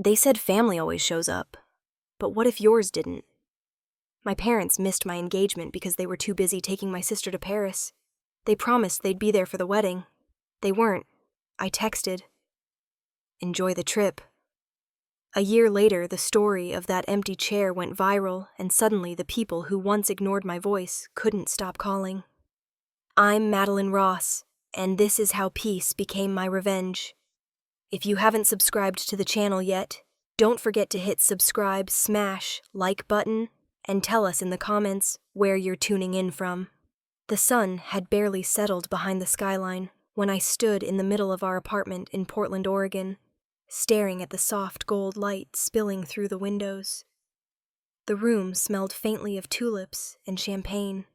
They said family always shows up. But what if yours didn't? My parents missed my engagement because they were too busy taking my sister to Paris. They promised they'd be there for the wedding. They weren't. I texted, "Enjoy the trip." A year later, the story of that empty chair went viral, and suddenly the people who once ignored my voice couldn't stop calling. I'm Madeline Ross, and this is how peace became my revenge. If you haven't subscribed to the channel yet, don't forget to hit subscribe, smash like button, and tell us in the comments where you're tuning in from. The sun had barely settled behind the skyline when I stood in the middle of our apartment in Portland, Oregon, staring at the soft gold light spilling through the windows. The room smelled faintly of tulips and champagne.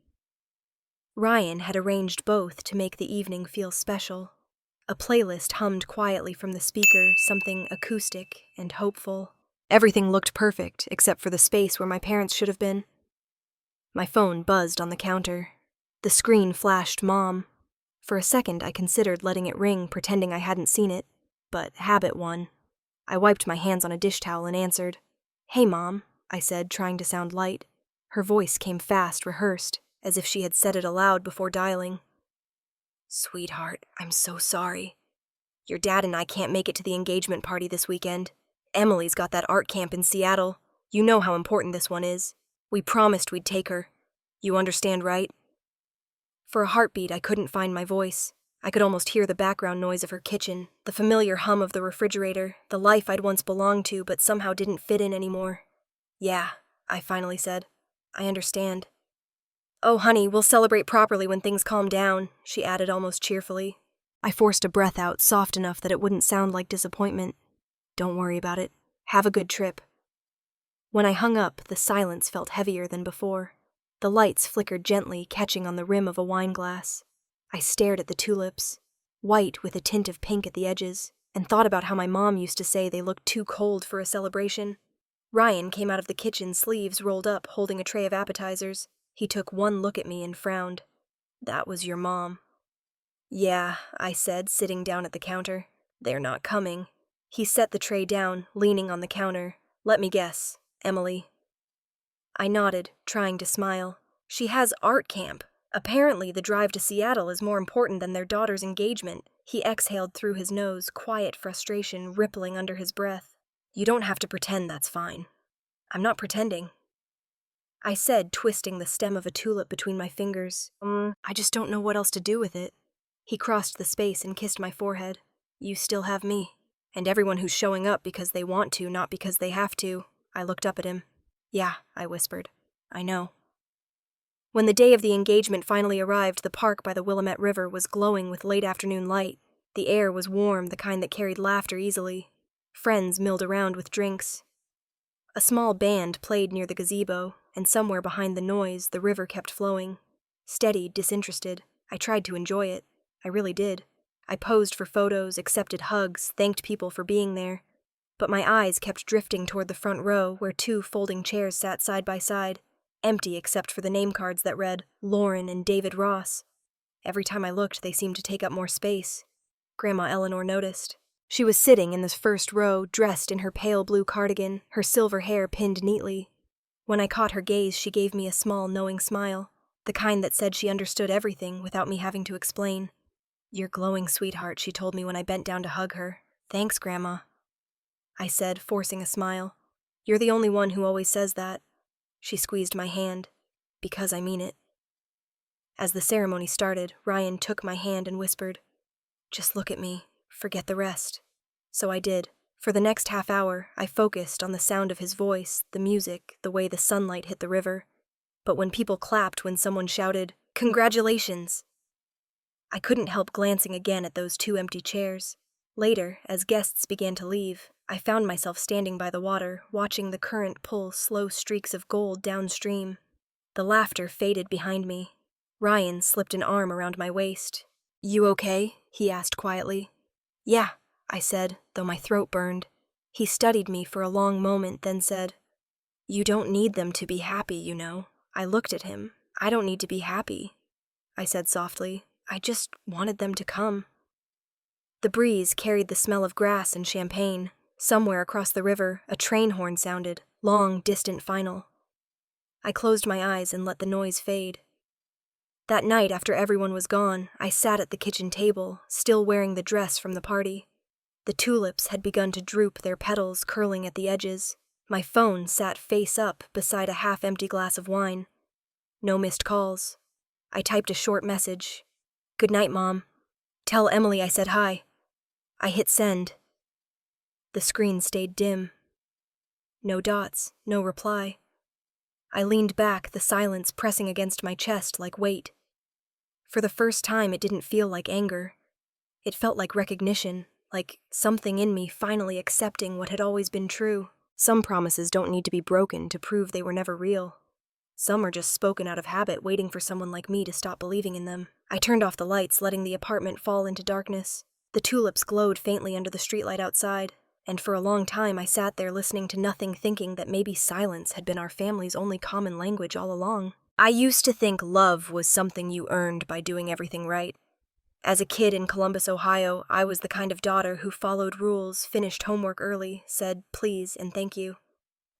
Ryan had arranged both to make the evening feel special. A playlist hummed quietly from the speaker, something acoustic and hopeful. Everything looked perfect, except for the space where my parents should have been. My phone buzzed on the counter. The screen flashed Mom. For a second, I considered letting it ring, pretending I hadn't seen it, but habit won. I wiped my hands on a dish towel and answered. "Hey, Mom," I said, trying to sound light. Her voice came fast, rehearsed, as if she had said it aloud before dialing. "Sweetheart, I'm so sorry. Your dad and I can't make it to the engagement party this weekend. Emily's got that art camp in Seattle. You know how important this one is. We promised we'd take her. You understand, right?" For a heartbeat, I couldn't find my voice. I could almost hear the background noise of her kitchen, the familiar hum of the refrigerator, the life I'd once belonged to but somehow didn't fit in anymore. "Yeah," I finally said. "I understand." "Oh, honey, we'll celebrate properly when things calm down," she added almost cheerfully. I forced a breath out soft enough that it wouldn't sound like disappointment. "Don't worry about it. Have a good trip." When I hung up, the silence felt heavier than before. The lights flickered gently, catching on the rim of a wine glass. I stared at the tulips, white with a tint of pink at the edges, and thought about how my mom used to say they looked too cold for a celebration. Ryan came out of the kitchen, sleeves rolled up, holding a tray of appetizers. He took one look at me and frowned. "That was your mom." "Yeah," I said, sitting down at the counter. "They're not coming." He set the tray down, leaning on the counter. "Let me guess, Emily." I nodded, trying to smile. "She has art camp. Apparently the drive to Seattle is more important than their daughter's engagement." He exhaled through his nose, quiet frustration rippling under his breath. "You don't have to pretend that's fine." "I'm not pretending," I said, twisting the stem of a tulip between my fingers. I just don't know what else to do with it." He crossed the space and kissed my forehead. "You still have me. And everyone who's showing up because they want to, not because they have to." I looked up at him. "Yeah," I whispered. "I know." When the day of the engagement finally arrived, the park by the Willamette River was glowing with late afternoon light. The air was warm, the kind that carried laughter easily. Friends milled around with drinks. A small band played near the gazebo, and somewhere behind the noise, the river kept flowing. Steady, disinterested, I tried to enjoy it. I really did. I posed for photos, accepted hugs, thanked people for being there. But my eyes kept drifting toward the front row, where two folding chairs sat side by side, empty except for the name cards that read Lauren and David Ross. Every time I looked, they seemed to take up more space. Grandma Eleanor noticed. She was sitting in the first row, dressed in her pale blue cardigan, her silver hair pinned neatly. When I caught her gaze, she gave me a small, knowing smile, the kind that said she understood everything without me having to explain. "You're glowing, sweetheart," she told me when I bent down to hug her. "Thanks, Grandma," I said, forcing a smile. "You're the only one who always says that." She squeezed my hand. "Because I mean it." As the ceremony started, Ryan took my hand and whispered, "Just look at me. Forget the rest." So I did. For the next half hour, I focused on the sound of his voice, the music, the way the sunlight hit the river. But when people clapped when someone shouted, "Congratulations!" I couldn't help glancing again at those two empty chairs. Later, as guests began to leave, I found myself standing by the water, watching the current pull slow streaks of gold downstream. The laughter faded behind me. Ryan slipped an arm around my waist. "You okay?" he asked quietly. "Yeah," I said, though my throat burned. He studied me for a long moment, then said, "You don't need them to be happy, you know." I looked at him. "I don't need to be happy," I said softly. "I just wanted them to come." The breeze carried the smell of grass and champagne. Somewhere across the river, a train horn sounded, long, distant final. I closed my eyes and let the noise fade. That night, after everyone was gone, I sat at the kitchen table, still wearing the dress from the party. The tulips had begun to droop, their petals curling at the edges. My phone sat face up beside a half-empty glass of wine. No missed calls. I typed a short message. "Good night, Mom. Tell Emily I said hi." I hit send. The screen stayed dim. No dots, no reply. I leaned back, the silence pressing against my chest like weight. For the first time, it didn't feel like anger. It felt like recognition, like something in me finally accepting what had always been true. Some promises don't need to be broken to prove they were never real. Some are just spoken out of habit, waiting for someone like me to stop believing in them. I turned off the lights, letting the apartment fall into darkness. The tulips glowed faintly under the streetlight outside, and for a long time I sat there listening to nothing, thinking that maybe silence had been our family's only common language all along. I used to think love was something you earned by doing everything right. As a kid in Columbus, Ohio, I was the kind of daughter who followed rules, finished homework early, said please and thank you.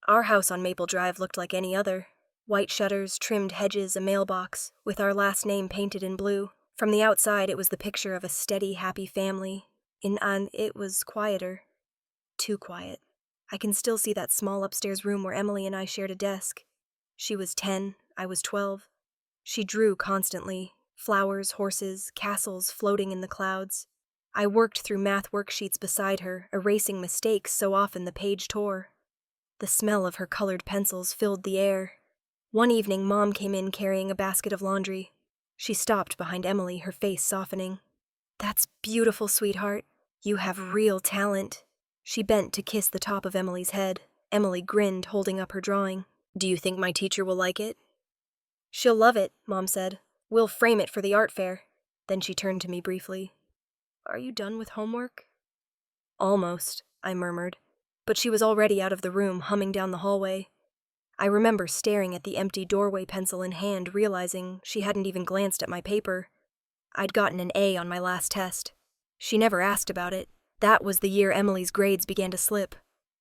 Our house on Maple Drive looked like any other. White shutters, trimmed hedges, a mailbox, with our last name painted in blue. From the outside, it was the picture of a steady, happy family. It was quieter. Too quiet. I can still see that small upstairs room where Emily and I shared a desk. She was 10, I was 12. She drew constantly. Flowers, horses, castles floating in the clouds. I worked through math worksheets beside her, erasing mistakes so often the page tore. The smell of her colored pencils filled the air. One evening, Mom came in carrying a basket of laundry. She stopped behind Emily, her face softening. "That's beautiful, sweetheart. You have real talent." She bent to kiss the top of Emily's head. Emily grinned, holding up her drawing. "Do you think my teacher will like it?" "She'll love it," Mom said. "We'll frame it for the art fair." Then she turned to me briefly. "Are you done with homework?" "Almost," I murmured. But she was already out of the room, humming down the hallway. I remember staring at the empty doorway, pencil in hand, realizing she hadn't even glanced at my paper. I'd gotten an A on my last test. She never asked about it. That was the year Emily's grades began to slip.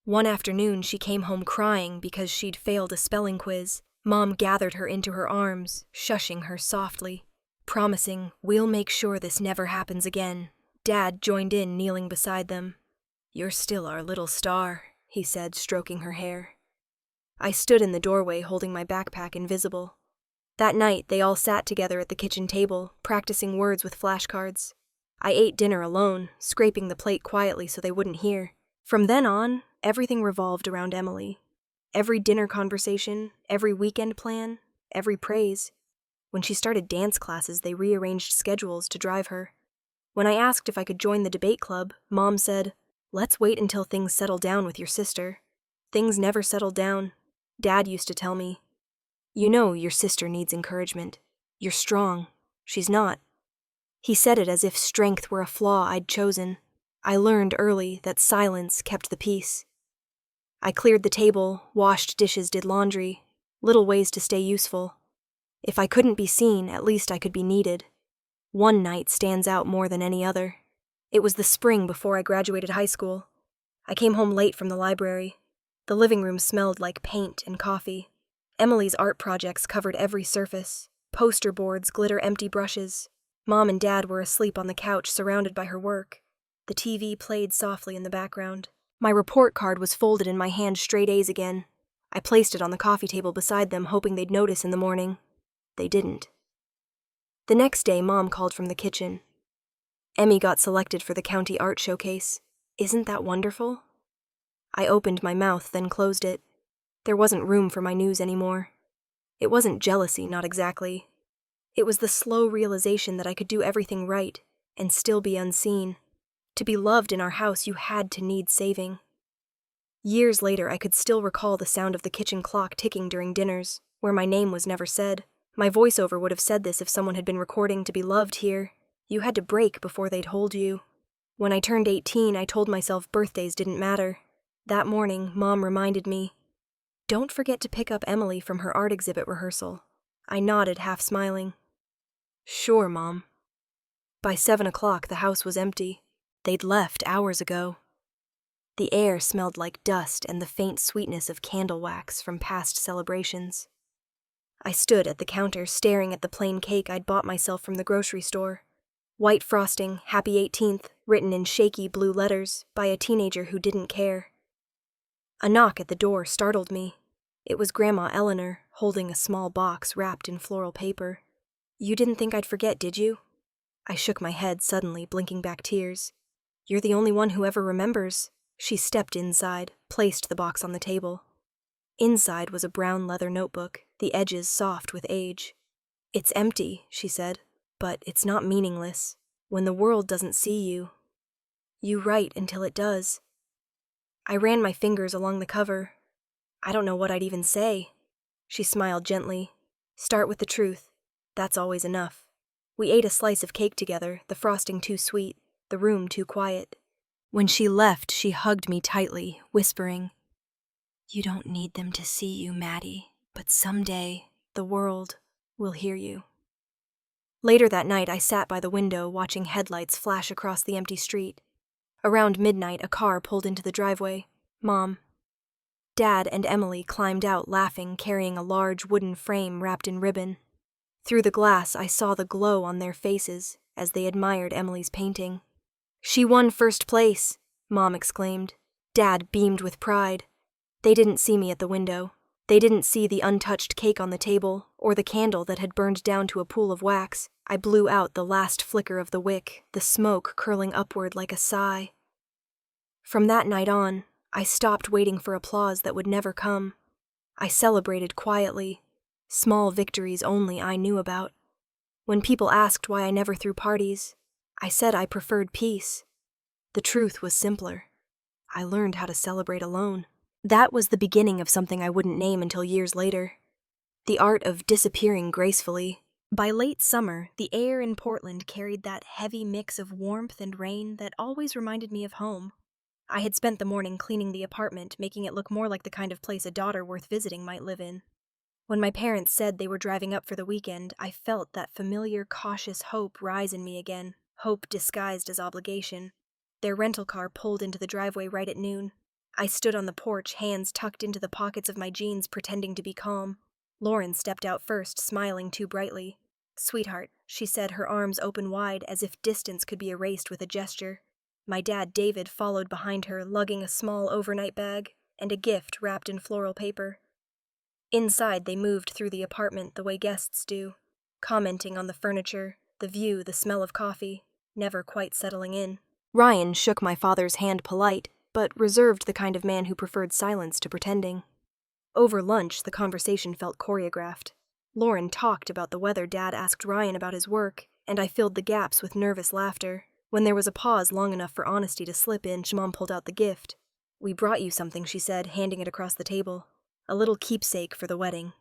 One afternoon, she came home crying because she'd failed a spelling quiz. Mom gathered her into her arms, shushing her softly, promising, "We'll make sure this never happens again." Dad joined in, kneeling beside them. "You're still our little star," he said, stroking her hair. I stood in the doorway, holding my backpack invisible. That night, they all sat together at the kitchen table, practicing words with flashcards. I ate dinner alone, scraping the plate quietly so they wouldn't hear. From then on, everything revolved around Emily. Every dinner conversation, every weekend plan, every praise. When she started dance classes, they rearranged schedules to drive her. When I asked if I could join the debate club, Mom said, "Let's wait until things settle down with your sister." Things never settled down. Dad used to tell me, "You know your sister needs encouragement. You're strong. She's not." He said it as if strength were a flaw I'd chosen. I learned early that silence kept the peace. I cleared the table, washed dishes, did laundry, little ways to stay useful. If I couldn't be seen, at least I could be needed. One night stands out more than any other. It was the spring before I graduated high school. I came home late from the library. The living room smelled like paint and coffee. Emily's art projects covered every surface. Poster boards, glitter empty brushes. Mom and Dad were asleep on the couch, surrounded by her work. The TV played softly in the background. My report card was folded in my hand, straight A's again. I placed it on the coffee table beside them, hoping they'd notice in the morning. They didn't. The next day, Mom called from the kitchen. "Emmy got selected for the county art showcase. Isn't that wonderful?" I opened my mouth, then closed it. There wasn't room for my news anymore. It wasn't jealousy, not exactly. It was the slow realization that I could do everything right and still be unseen. To be loved in our house, you had to need saving. Years later, I could still recall the sound of the kitchen clock ticking during dinners, where my name was never said. My voiceover would have said this if someone had been recording "To be loved here." You had to break before they'd hold you. When I turned 18, I told myself birthdays didn't matter. That morning, Mom reminded me, "Don't forget to pick up Emily from her art exhibit rehearsal." I nodded, half smiling. "Sure, Mom." By 7 o'clock, the house was empty. They'd left hours ago. The air smelled like dust and the faint sweetness of candle wax from past celebrations. I stood at the counter staring at the plain cake I'd bought myself from the grocery store. White frosting, Happy 18th, written in shaky blue letters by a teenager who didn't care. A knock at the door startled me. It was Grandma Eleanor, holding a small box wrapped in floral paper. "You didn't think I'd forget, did you?" I shook my head suddenly, blinking back tears. "You're the only one who ever remembers." She stepped inside, placed the box on the table. Inside was a brown leather notebook, the edges soft with age. "It's empty," she said, "but it's not meaningless. When the world doesn't see you, you write until it does." I ran my fingers along the cover. "I don't know what I'd even say." She smiled gently. "Start with the truth. That's always enough." We ate a slice of cake together, the frosting too sweet, the room too quiet. When she left, she hugged me tightly, whispering, "You don't need them to see you, Maddie, but someday the world will hear you." Later that night, I sat by the window watching headlights flash across the empty street. Around midnight, a car pulled into the driveway. Mom, Dad, and Emily climbed out laughing, carrying a large wooden frame wrapped in ribbon. Through the glass, I saw the glow on their faces as they admired Emily's painting. "She won first place," Mom exclaimed. Dad beamed with pride. They didn't see me at the window. They didn't see the untouched cake on the table, or the candle that had burned down to a pool of wax. I blew out the last flicker of the wick, the smoke curling upward like a sigh. From that night on, I stopped waiting for applause that would never come. I celebrated quietly, small victories only I knew about. When people asked why I never threw parties, I said I preferred peace. The truth was simpler. I learned how to celebrate alone. That was the beginning of something I wouldn't name until years later. The art of disappearing gracefully. By late summer, the air in Portland carried that heavy mix of warmth and rain that always reminded me of home. I had spent the morning cleaning the apartment, making it look more like the kind of place a daughter worth visiting might live in. When my parents said they were driving up for the weekend, I felt that familiar, cautious hope rise in me again, hope disguised as obligation. Their rental car pulled into the driveway right at noon. I stood on the porch, hands tucked into the pockets of my jeans, pretending to be calm. Lauren stepped out first, smiling too brightly. "Sweetheart," she said, her arms open wide as if distance could be erased with a gesture. My dad, David, followed behind her, lugging a small overnight bag and a gift wrapped in floral paper. Inside, they moved through the apartment the way guests do, commenting on the furniture, the view, the smell of coffee, never quite settling in. Ryan shook my father's hand polite, but reserved, the kind of man who preferred silence to pretending. Over lunch, the conversation felt choreographed. Lauren talked about the weather, Dad asked Ryan about his work, and I filled the gaps with nervous laughter. When there was a pause long enough for honesty to slip in, Mom pulled out the gift. "We brought you something," she said, handing it across the table. "A little keepsake for the wedding."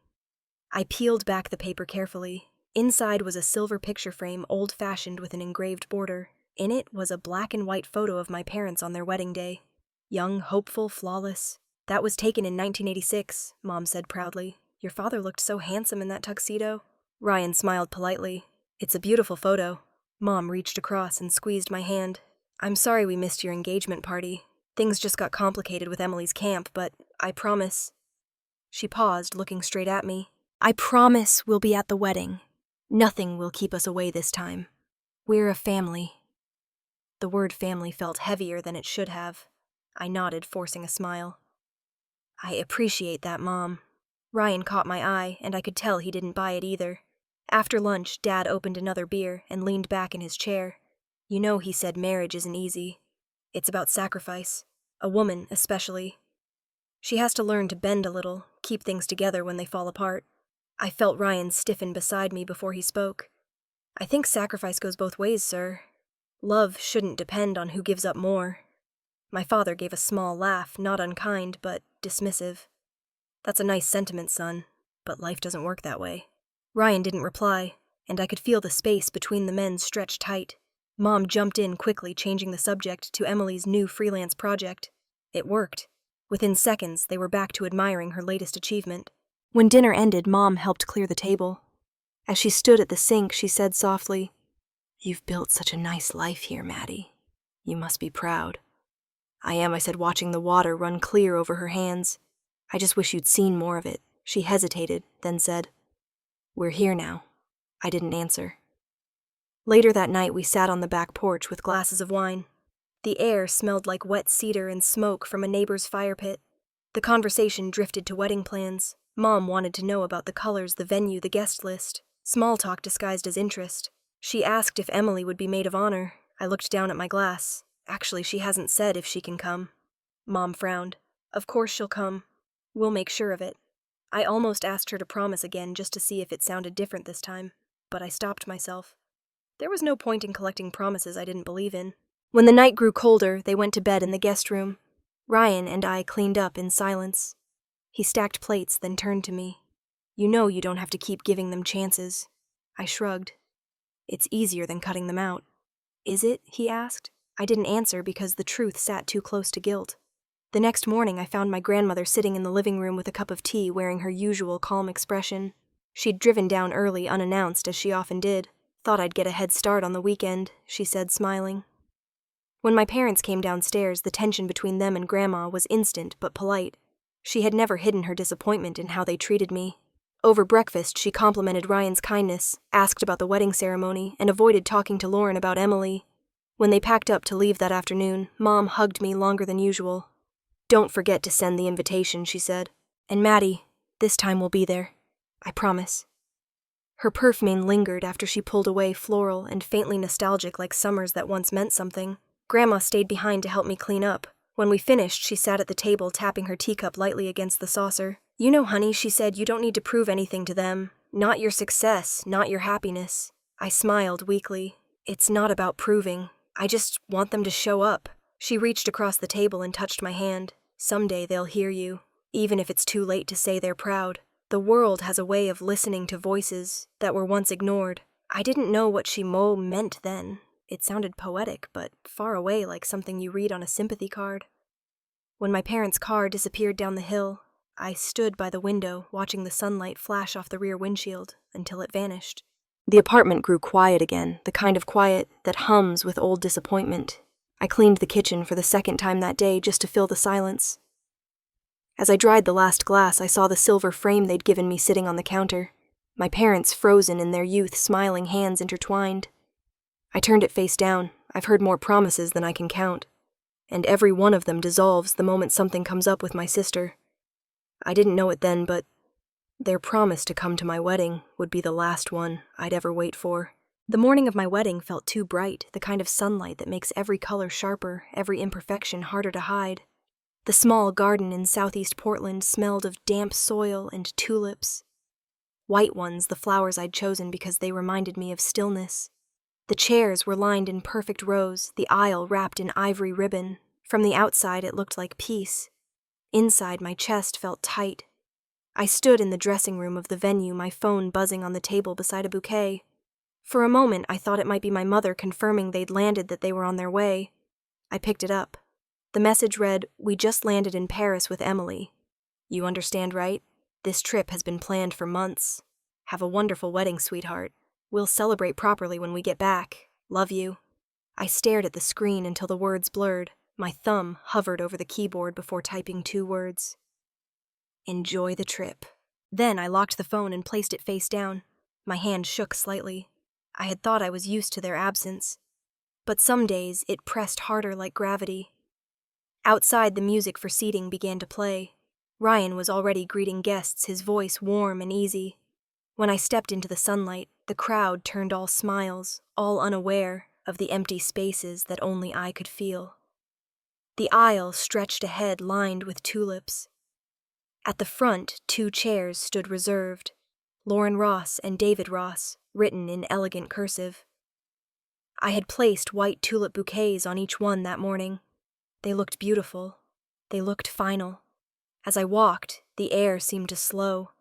I peeled back the paper carefully. Inside was a silver picture frame, old-fashioned with an engraved border. In it was a black and white photo of my parents on their wedding day. Young, hopeful, flawless. "That was taken in 1986, Mom said proudly. "Your father looked so handsome in that tuxedo." Ryan smiled politely. "It's a beautiful photo." Mom reached across and squeezed my hand. "I'm sorry we missed your engagement party. Things just got complicated with Emily's camp, but I promise." She paused, looking straight at me. "I promise we'll be at the wedding. Nothing will keep us away this time. We're a family." The word family felt heavier than it should have. I nodded, forcing a smile. "I appreciate that, Mom." Ryan caught my eye, and I could tell he didn't buy it either. After lunch, Dad opened another beer and leaned back in his chair. "You know," he said, "marriage isn't easy. It's about sacrifice. A woman, especially. She has to learn to bend a little, keep things together when they fall apart." I felt Ryan stiffen beside me before he spoke. "I think sacrifice goes both ways, sir. Love shouldn't depend on who gives up more." My father gave a small laugh, not unkind, but dismissive. "That's a nice sentiment, son, but life doesn't work that way." Ryan didn't reply, and I could feel the space between the men stretch tight. Mom jumped in quickly, changing the subject to Emily's new freelance project. It worked. Within seconds, they were back to admiring her latest achievement. When dinner ended, Mom helped clear the table. As she stood at the sink, she said softly, "You've built such a nice life here, Maddie. You must be proud." I am, I said, watching the water run clear over her hands. I just wish you'd seen more of it. She hesitated, then said, We're here now. I didn't answer. Later that night, we sat on the back porch with glasses of wine. The air smelled like wet cedar and smoke from a neighbor's fire pit. The conversation drifted to wedding plans. Mom wanted to know about the colors, the venue, the guest list. Small talk disguised as interest. She asked if Emily would be maid of honor. I looked down at my glass. Actually, she hasn't said if she can come. Mom frowned. Of course she'll come. We'll make sure of it. I almost asked her to promise again just to see if it sounded different this time, but I stopped myself. There was no point in collecting promises I didn't believe in. When the night grew colder, they went to bed in the guest room. Ryan and I cleaned up in silence. He stacked plates, then turned to me. You know you don't have to keep giving them chances. I shrugged. It's easier than cutting them out. Is it? He asked. I didn't answer because the truth sat too close to guilt. The next morning, I found my grandmother sitting in the living room with a cup of tea, wearing her usual calm expression. She'd driven down early, unannounced, as she often did. Thought I'd get a head start on the weekend, she said, smiling. When my parents came downstairs, the tension between them and Grandma was instant but polite. She had never hidden her disappointment in how they treated me. Over breakfast, she complimented Ryan's kindness, asked about the wedding ceremony, and avoided talking to Lauren about Emily. When they packed up to leave that afternoon, Mom hugged me longer than usual. Don't forget to send the invitation, she said. And Maddie, this time we'll be there. I promise. Her perfume lingered after she pulled away, floral and faintly nostalgic like summers that once meant something. Grandma stayed behind to help me clean up. When we finished, she sat at the table, tapping her teacup lightly against the saucer. You know, honey, she said, you don't need to prove anything to them. Not your success, not your happiness. I smiled weakly. It's not about proving. I just want them to show up. She reached across the table and touched my hand. Someday they'll hear you, even if it's too late to say they're proud. The world has a way of listening to voices that were once ignored. I didn't know what she meant then. It sounded poetic, but far away, like something you read on a sympathy card. When my parents' car disappeared down the hill, I stood by the window, watching the sunlight flash off the rear windshield until it vanished. The apartment grew quiet again, the kind of quiet that hums with old disappointment. I cleaned the kitchen for the second time that day just to fill the silence. As I dried the last glass, I saw the silver frame they'd given me sitting on the counter. My parents frozen in their youth, smiling hands intertwined. I turned it face down. I've heard more promises than I can count. And every one of them dissolves the moment something comes up with my sister. I didn't know it then, but their promise to come to my wedding would be the last one I'd ever wait for. The morning of my wedding felt too bright, the kind of sunlight that makes every color sharper, every imperfection harder to hide. The small garden in southeast Portland smelled of damp soil and tulips. White ones, the flowers I'd chosen because they reminded me of stillness. The chairs were lined in perfect rows, the aisle wrapped in ivory ribbon. From the outside, it looked like peace. Inside, my chest felt tight. I stood in the dressing room of the venue, my phone buzzing on the table beside a bouquet. For a moment, I thought it might be my mother confirming they'd landed, that they were on their way. I picked it up. The message read, "We just landed in Paris with Emily. You understand, right? This trip has been planned for months. Have a wonderful wedding, sweetheart. We'll celebrate properly when we get back. Love you." I stared at the screen until the words blurred. My thumb hovered over the keyboard before typing 2 words. Enjoy the trip. Then I locked the phone and placed it face down. My hand shook slightly. I had thought I was used to their absence. But some days it pressed harder like gravity. Outside, the music for seating began to play. Ryan was already greeting guests, his voice warm and easy. When I stepped into the sunlight, the crowd turned all smiles, all unaware of the empty spaces that only I could feel. The aisle stretched ahead, lined with tulips. At the front, 2 chairs stood reserved, Lauren Ross and David Ross, written in elegant cursive. I had placed white tulip bouquets on each one that morning. They looked beautiful. They looked final. As I walked, the air seemed to slow.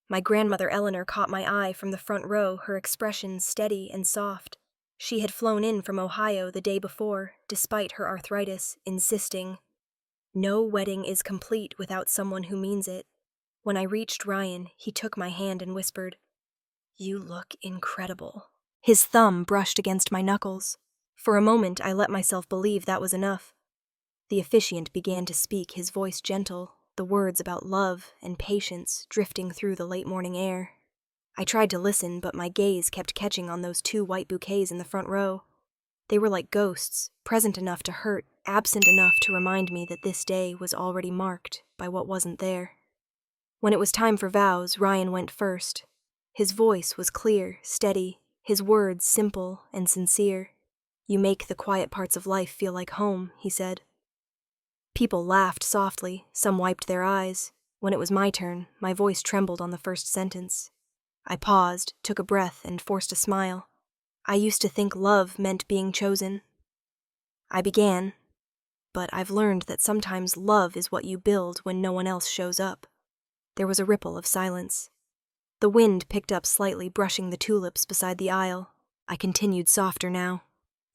My grandmother Eleanor caught my eye from the front row, her expression steady and soft. She had flown in from Ohio the day before, despite her arthritis, insisting, "No wedding is complete without someone who means it." When I reached Ryan, he took my hand and whispered, "You look incredible." His thumb brushed against my knuckles. For a moment, I let myself believe that was enough. The officiant began to speak, his voice gentle, the words about love and patience drifting through the late morning air. I tried to listen, but my gaze kept catching on those 2 white bouquets in the front row. They were like ghosts, present enough to hurt, absent enough to remind me that this day was already marked by what wasn't there. When it was time for vows, Ryan went first. His voice was clear, steady, his words simple and sincere. "You make the quiet parts of life feel like home," he said. People laughed softly, some wiped their eyes. When it was my turn, my voice trembled on the first sentence. I paused, took a breath, and forced a smile. "I used to think love meant being chosen." I began, "But I've learned that sometimes love is what you build when no one else shows up." There was a ripple of silence. The wind picked up slightly, brushing the tulips beside the aisle. I continued softer now.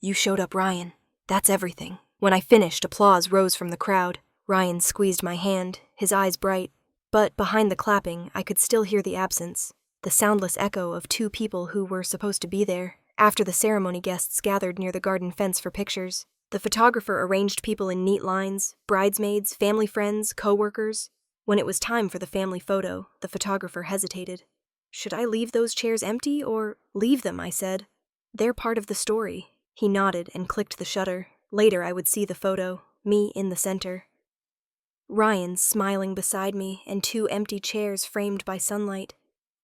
"You showed up, Ryan. That's everything." When I finished, applause rose from the crowd. Ryan squeezed my hand, his eyes bright. But behind the clapping, I could still hear the absence, the soundless echo of 2 people who were supposed to be there. After the ceremony, guests gathered near the garden fence for pictures. The photographer arranged people in neat lines, bridesmaids, family friends, co-workers. When it was time for the family photo, the photographer hesitated. "Should I leave those chairs empty or—" "Leave them," I said. "They're part of the story." He nodded and clicked the shutter. Later I would see the photo, me in the center. Ryan smiling beside me and 2 empty chairs framed by sunlight.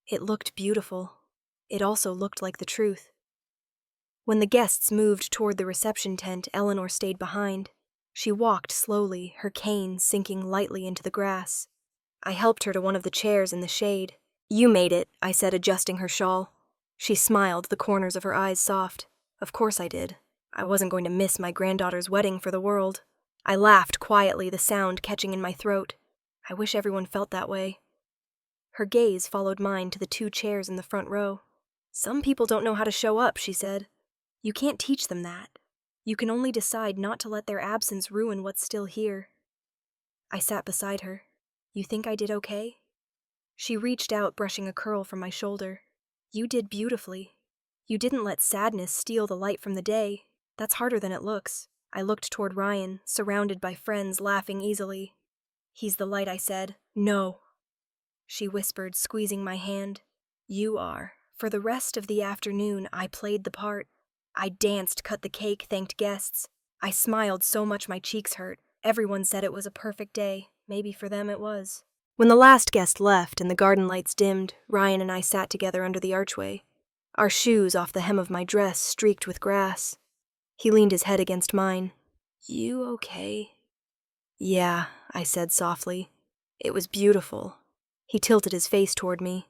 It looked beautiful. It also looked like the truth. When the guests moved toward the reception tent, Eleanor stayed behind. She walked slowly, her cane sinking lightly into the grass. I helped her to one of the chairs in the shade. "You made it," I said, adjusting her shawl. She smiled, the corners of her eyes soft. "Of course I did. I wasn't going to miss my granddaughter's wedding for the world." I laughed quietly, the sound catching in my throat. I wish everyone felt that way. Her gaze followed mine to the 2 chairs in the front row. "Some people don't know how to show up," she said. "You can't teach them that. You can only decide not to let their absence ruin what's still here." I sat beside her. "You think I did okay?" She reached out, brushing a curl from my shoulder. "You did beautifully. You didn't let sadness steal the light from the day. That's harder than it looks." I looked toward Ryan, surrounded by friends laughing easily. "He's the light," I said. "No." She whispered, squeezing my hand. "You are." For the rest of the afternoon, I played the part. I danced, cut the cake, thanked guests. I smiled so much my cheeks hurt. Everyone said it was a perfect day. Maybe for them it was. When the last guest left and the garden lights dimmed, Ryan and I sat together under the archway. Our shoes off the hem of my dress streaked with grass. He leaned his head against mine. "You okay?" "Yeah," I said softly. "It was beautiful." He tilted his face toward me.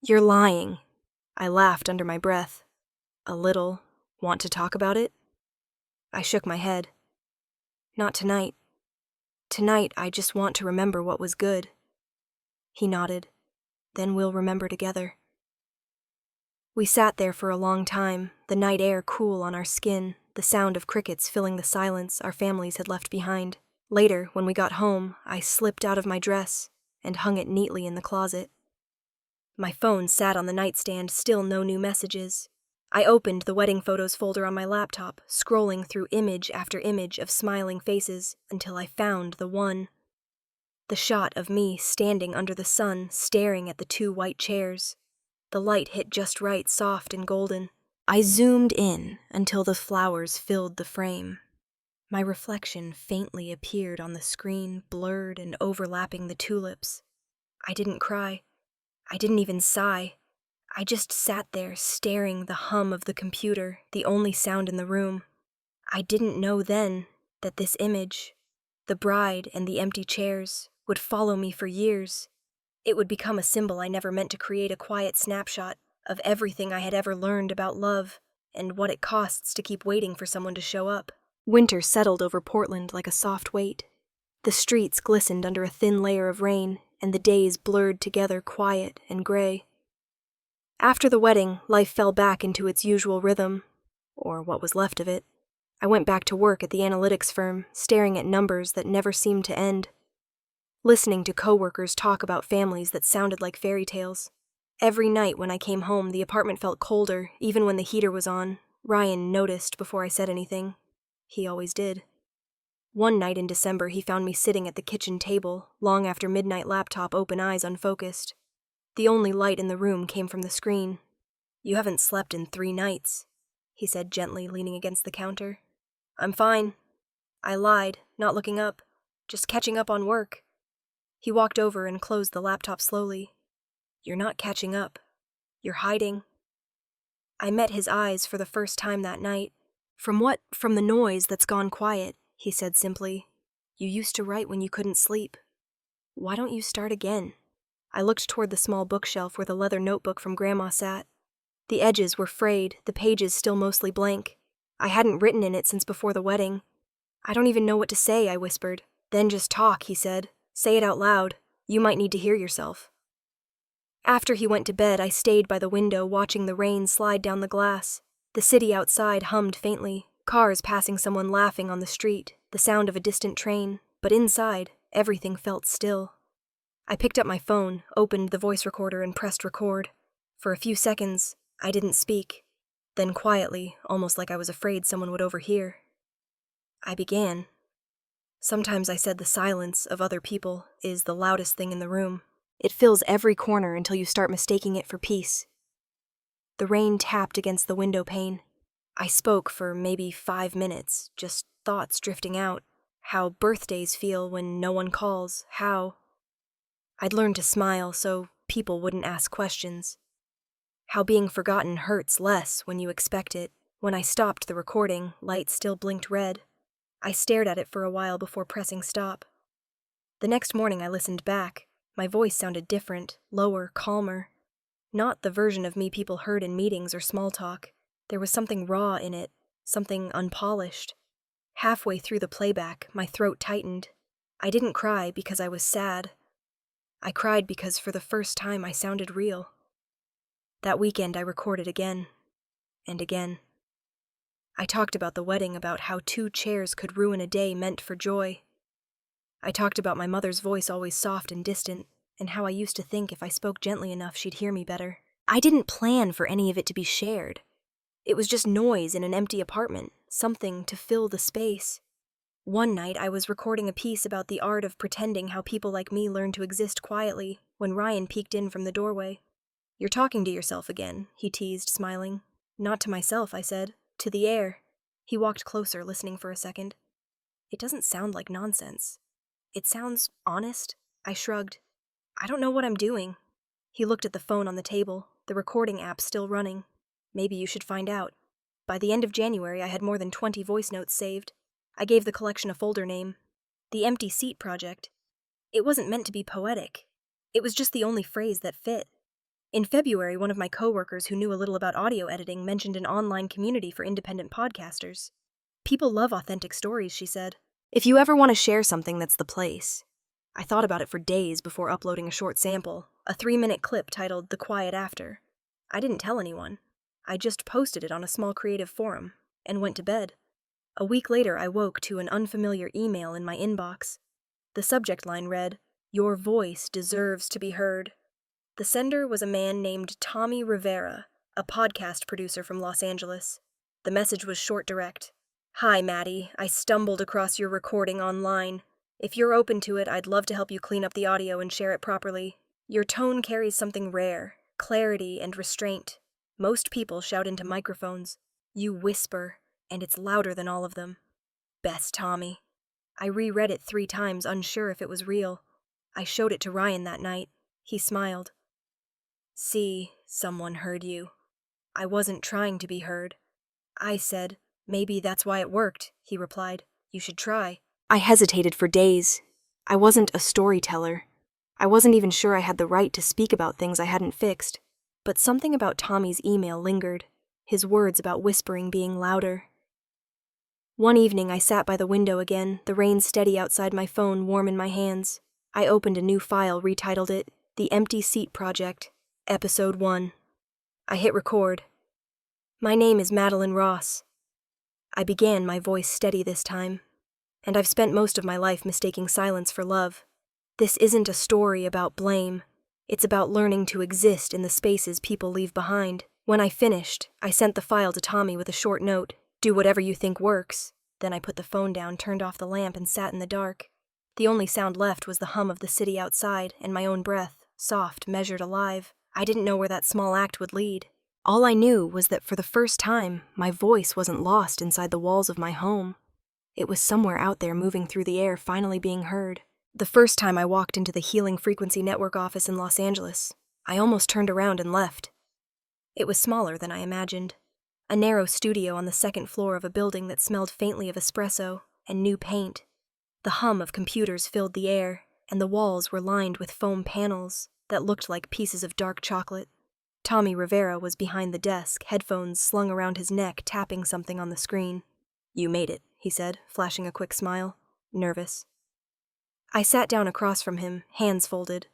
"You're lying." I laughed under my breath. "A little. Want to talk about it?" I shook my head. "Not tonight. Tonight, I just want to remember what was good." He nodded. "Then we'll remember together." We sat there for a long time, the night air cool on our skin, the sound of crickets filling the silence our families had left behind. Later, when we got home, I slipped out of my dress and hung it neatly in the closet. My phone sat on the nightstand, still no new messages. I opened the wedding photos folder on my laptop, scrolling through image after image of smiling faces until I found the one. The shot of me standing under the sun, staring at the 2 white chairs. The light hit just right, soft and golden. I zoomed in until the flowers filled the frame. My reflection faintly appeared on the screen, blurred and overlapping the tulips. I didn't cry. I didn't even sigh. I just sat there, staring, the hum of the computer, the only sound in the room. I didn't know then that this image, the bride and the empty chairs, would follow me for years. It would become a symbol I never meant to create, a quiet snapshot of everything I had ever learned about love and what it costs to keep waiting for someone to show up. Winter settled over Portland like a soft weight. The streets glistened under a thin layer of rain, and the days blurred together, quiet and gray. After the wedding, life fell back into its usual rhythm, or what was left of it. I went back to work at the analytics firm, staring at numbers that never seemed to end. Listening to coworkers talk about families that sounded like fairy tales. Every night when I came home, the apartment felt colder, even when the heater was on. Ryan noticed before I said anything. He always did. One night in December, he found me sitting at the kitchen table, long after midnight laptop, open eyes unfocused. The only light in the room came from the screen. "You haven't slept in 3 nights," he said gently, leaning against the counter. "I'm fine." I lied, not looking up, just catching up on work. He walked over and closed the laptop slowly. "You're not catching up. You're hiding." I met his eyes for the first time that night. "From what? From the noise that's gone quiet," he said simply. "You used to write when you couldn't sleep. Why don't you start again?" I looked toward the small bookshelf where the leather notebook from Grandma sat. The edges were frayed, the pages still mostly blank. I hadn't written in it since before the wedding. "I don't even know what to say," I whispered. "Then just talk," he said. "Say it out loud. You might need to hear yourself." After he went to bed, I stayed by the window watching the rain slide down the glass. The city outside hummed faintly, cars passing, someone laughing on the street, the sound of a distant train, but inside, everything felt still. I picked up my phone, opened the voice recorder, and pressed record. For a few seconds, I didn't speak. Then quietly, almost like I was afraid someone would overhear, I began. Sometimes I said the silence of other people is the loudest thing in the room. It fills every corner until you start mistaking it for peace. The rain tapped against the window pane. I spoke for maybe 5 minutes, just thoughts drifting out. How birthdays feel when no one calls, how I'd learned to smile so people wouldn't ask questions. How being forgotten hurts less when you expect it. When I stopped the recording, light still blinked red. I stared at it for a while before pressing stop. The next morning I listened back. My voice sounded different, lower, calmer. Not the version of me people heard in meetings or small talk. There was something raw in it, something unpolished. Halfway through the playback, my throat tightened. I didn't cry because I was sad. I cried because for the first time I sounded real. That weekend I recorded again, and again. I talked about the wedding, about how 2 chairs could ruin a day meant for joy. I talked about my mother's voice always soft and distant, and how I used to think if I spoke gently enough she'd hear me better. I didn't plan for any of it to be shared. It was just noise in an empty apartment, something to fill the space. One night I was recording a piece about the art of pretending, how people like me learn to exist quietly, when Ryan peeked in from the doorway. "You're talking to yourself again," he teased, smiling. "Not to myself," I said. "To the air." He walked closer, listening for a second. "It doesn't sound like nonsense. It sounds honest." I shrugged. "I don't know what I'm doing." He looked at the phone on the table, the recording app still running. "Maybe you should find out." By the end of January, I had more than 20 voice notes saved. I gave the collection a folder name, The Empty Seat Project. It wasn't meant to be poetic. It was just the only phrase that fit. In February, one of my coworkers who knew a little about audio editing mentioned an online community for independent podcasters. "People love authentic stories," she said. "If you ever want to share something, that's the place." I thought about it for days before uploading a short sample, a 3-minute clip titled The Quiet After. I didn't tell anyone. I just posted it on a small creative forum, and went to bed. A week later, I woke to an unfamiliar email in my inbox. The subject line read, "Your voice deserves to be heard." The sender was a man named Tommy Rivera, a podcast producer from Los Angeles. The message was short, direct. "Hi, Maddie. I stumbled across your recording online. If you're open to it, I'd love to help you clean up the audio and share it properly. Your tone carries something rare, clarity and restraint. Most people shout into microphones. You whisper, and it's louder than all of them. Best, Tommy." I reread it 3 times, unsure if it was real. I showed it to Ryan that night. He smiled. "See, someone heard you." I wasn't trying to be heard. I said, "Maybe that's why it worked," he replied. "You should try." I hesitated for days. I wasn't a storyteller. I wasn't even sure I had the right to speak about things I hadn't fixed. But something about Tommy's email lingered, his words about whispering being louder. One evening I sat by the window again, the rain steady outside my phone, warm in my hands. I opened a new file, retitled it, The Empty Seat Project, Episode 1. I hit record. "My name is Madeline Ross." I began, my voice steady this time. "And I've spent most of my life mistaking silence for love. This isn't a story about blame. It's about learning to exist in the spaces people leave behind." When I finished, I sent the file to Tommy with a short note. "Do whatever you think works. Then I put the phone down, turned off the lamp, and sat in the dark. The only sound left was the hum of the city outside and my own breath, soft, measured, alive. I didn't know where that small act would lead. All I knew was that for the first time, my voice wasn't lost inside the walls of my home. It was somewhere out there moving through the air, finally being heard. The first time I walked into the Healing Frequency Network office in Los Angeles, I almost turned around and left. It was smaller than I imagined. A narrow studio on the second floor of a building that smelled faintly of espresso and new paint. The hum of computers filled the air, and the walls were lined with foam panels that looked like pieces of dark chocolate. Tommy Rivera was behind the desk, headphones slung around his neck, tapping something on the screen. "You made it," he said, flashing a quick smile. Nervous. I sat down across from him, hands folded.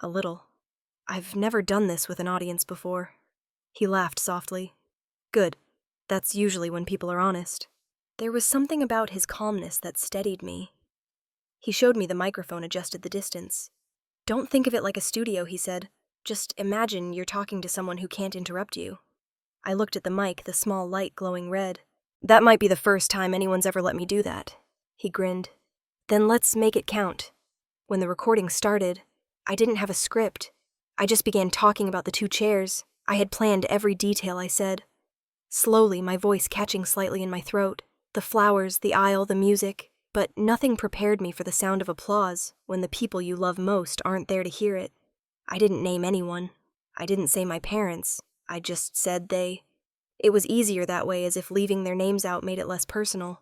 A little. I've never done this with an audience before. He laughed softly. Good. That's usually when people are honest. There was something about his calmness that steadied me. He showed me the microphone, adjusted the distance. "Don't think of it like a studio," he said. "Just imagine you're talking to someone who can't interrupt you." I looked at the mic, the small light glowing red. "That might be the first time anyone's ever let me do that." He grinned. "Then let's make it count." When the recording started, I didn't have a script. I just began talking about the 2 chairs. I had planned every detail I said. Slowly, my voice catching slightly in my throat. The flowers, the aisle, the music. But nothing prepared me for the sound of applause when the people you love most aren't there to hear it. I didn't name anyone. I didn't say my parents. I just said they. It was easier that way, as if leaving their names out made it less personal.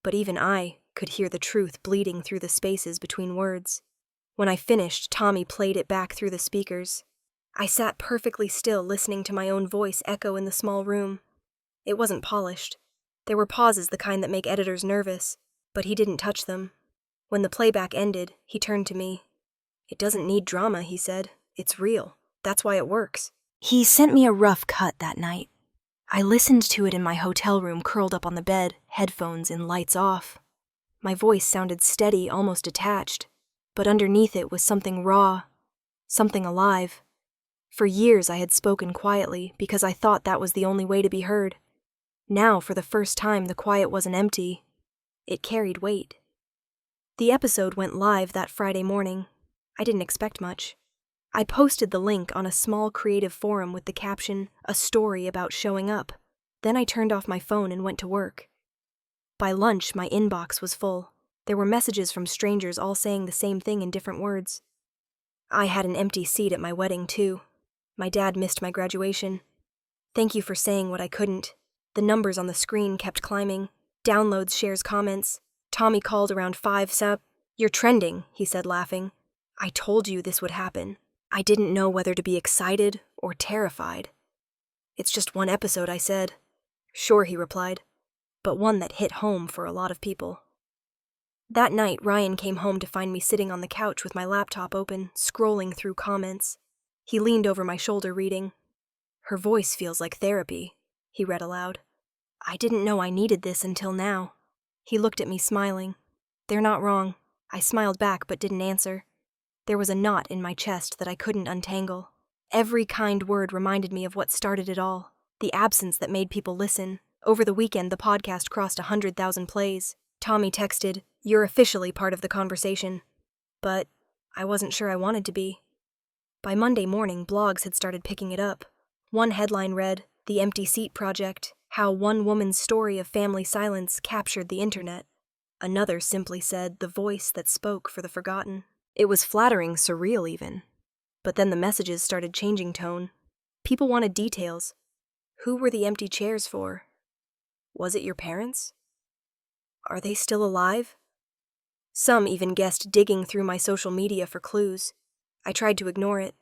But even I could hear the truth bleeding through the spaces between words. When I finished, Tommy played it back through the speakers. I sat perfectly still, listening to my own voice echo in the small room. It wasn't polished. There were pauses, the kind that make editors nervous, but he didn't touch them. When the playback ended, he turned to me. "It doesn't need drama," he said. "It's real. That's why it works." He sent me a rough cut that night. I listened to it in my hotel room, curled up on the bed, headphones and lights off. My voice sounded steady, almost detached, but underneath it was something raw, something alive. For years I had spoken quietly because I thought that was the only way to be heard. Now, for the first time, the quiet wasn't empty. It carried weight. The episode went live that Friday morning. I didn't expect much. I posted the link on a small creative forum with the caption, "A story about showing up." Then I turned off my phone and went to work. By lunch, my inbox was full. There were messages from strangers all saying the same thing in different words. I had an empty seat at my wedding, too. My dad missed my graduation. "Thank you for saying what I couldn't." The numbers on the screen kept climbing. Downloads, shares, comments. Tommy called around 5 sap. "You're trending," he said, laughing. "I told you this would happen." I didn't know whether to be excited or terrified. "It's just one episode," I said. "Sure," he replied, but one that hit home for a lot of people. That night, Ryan came home to find me sitting on the couch with my laptop open, scrolling through comments. He leaned over my shoulder, reading. "Her voice feels like therapy," he read aloud. "I didn't know I needed this until now." He looked at me, smiling. "They're not wrong." I smiled back but didn't answer. There was a knot in my chest that I couldn't untangle. Every kind word reminded me of what started it all, the absence that made people listen. Over the weekend, the podcast crossed 100,000 plays. Tommy texted, "You're officially part of the conversation." But I wasn't sure I wanted to be. By Monday morning, blogs had started picking it up. One headline read, "The Empty Seat Project, How One Woman's Story of Family Silence Captured the Internet." Another simply said, "The Voice That Spoke for the Forgotten." It was flattering, surreal even. But then the messages started changing tone. People wanted details. Who were the empty chairs for? Was it your parents? Are they still alive? Some even guessed digging through my social media for clues. I tried to ignore it.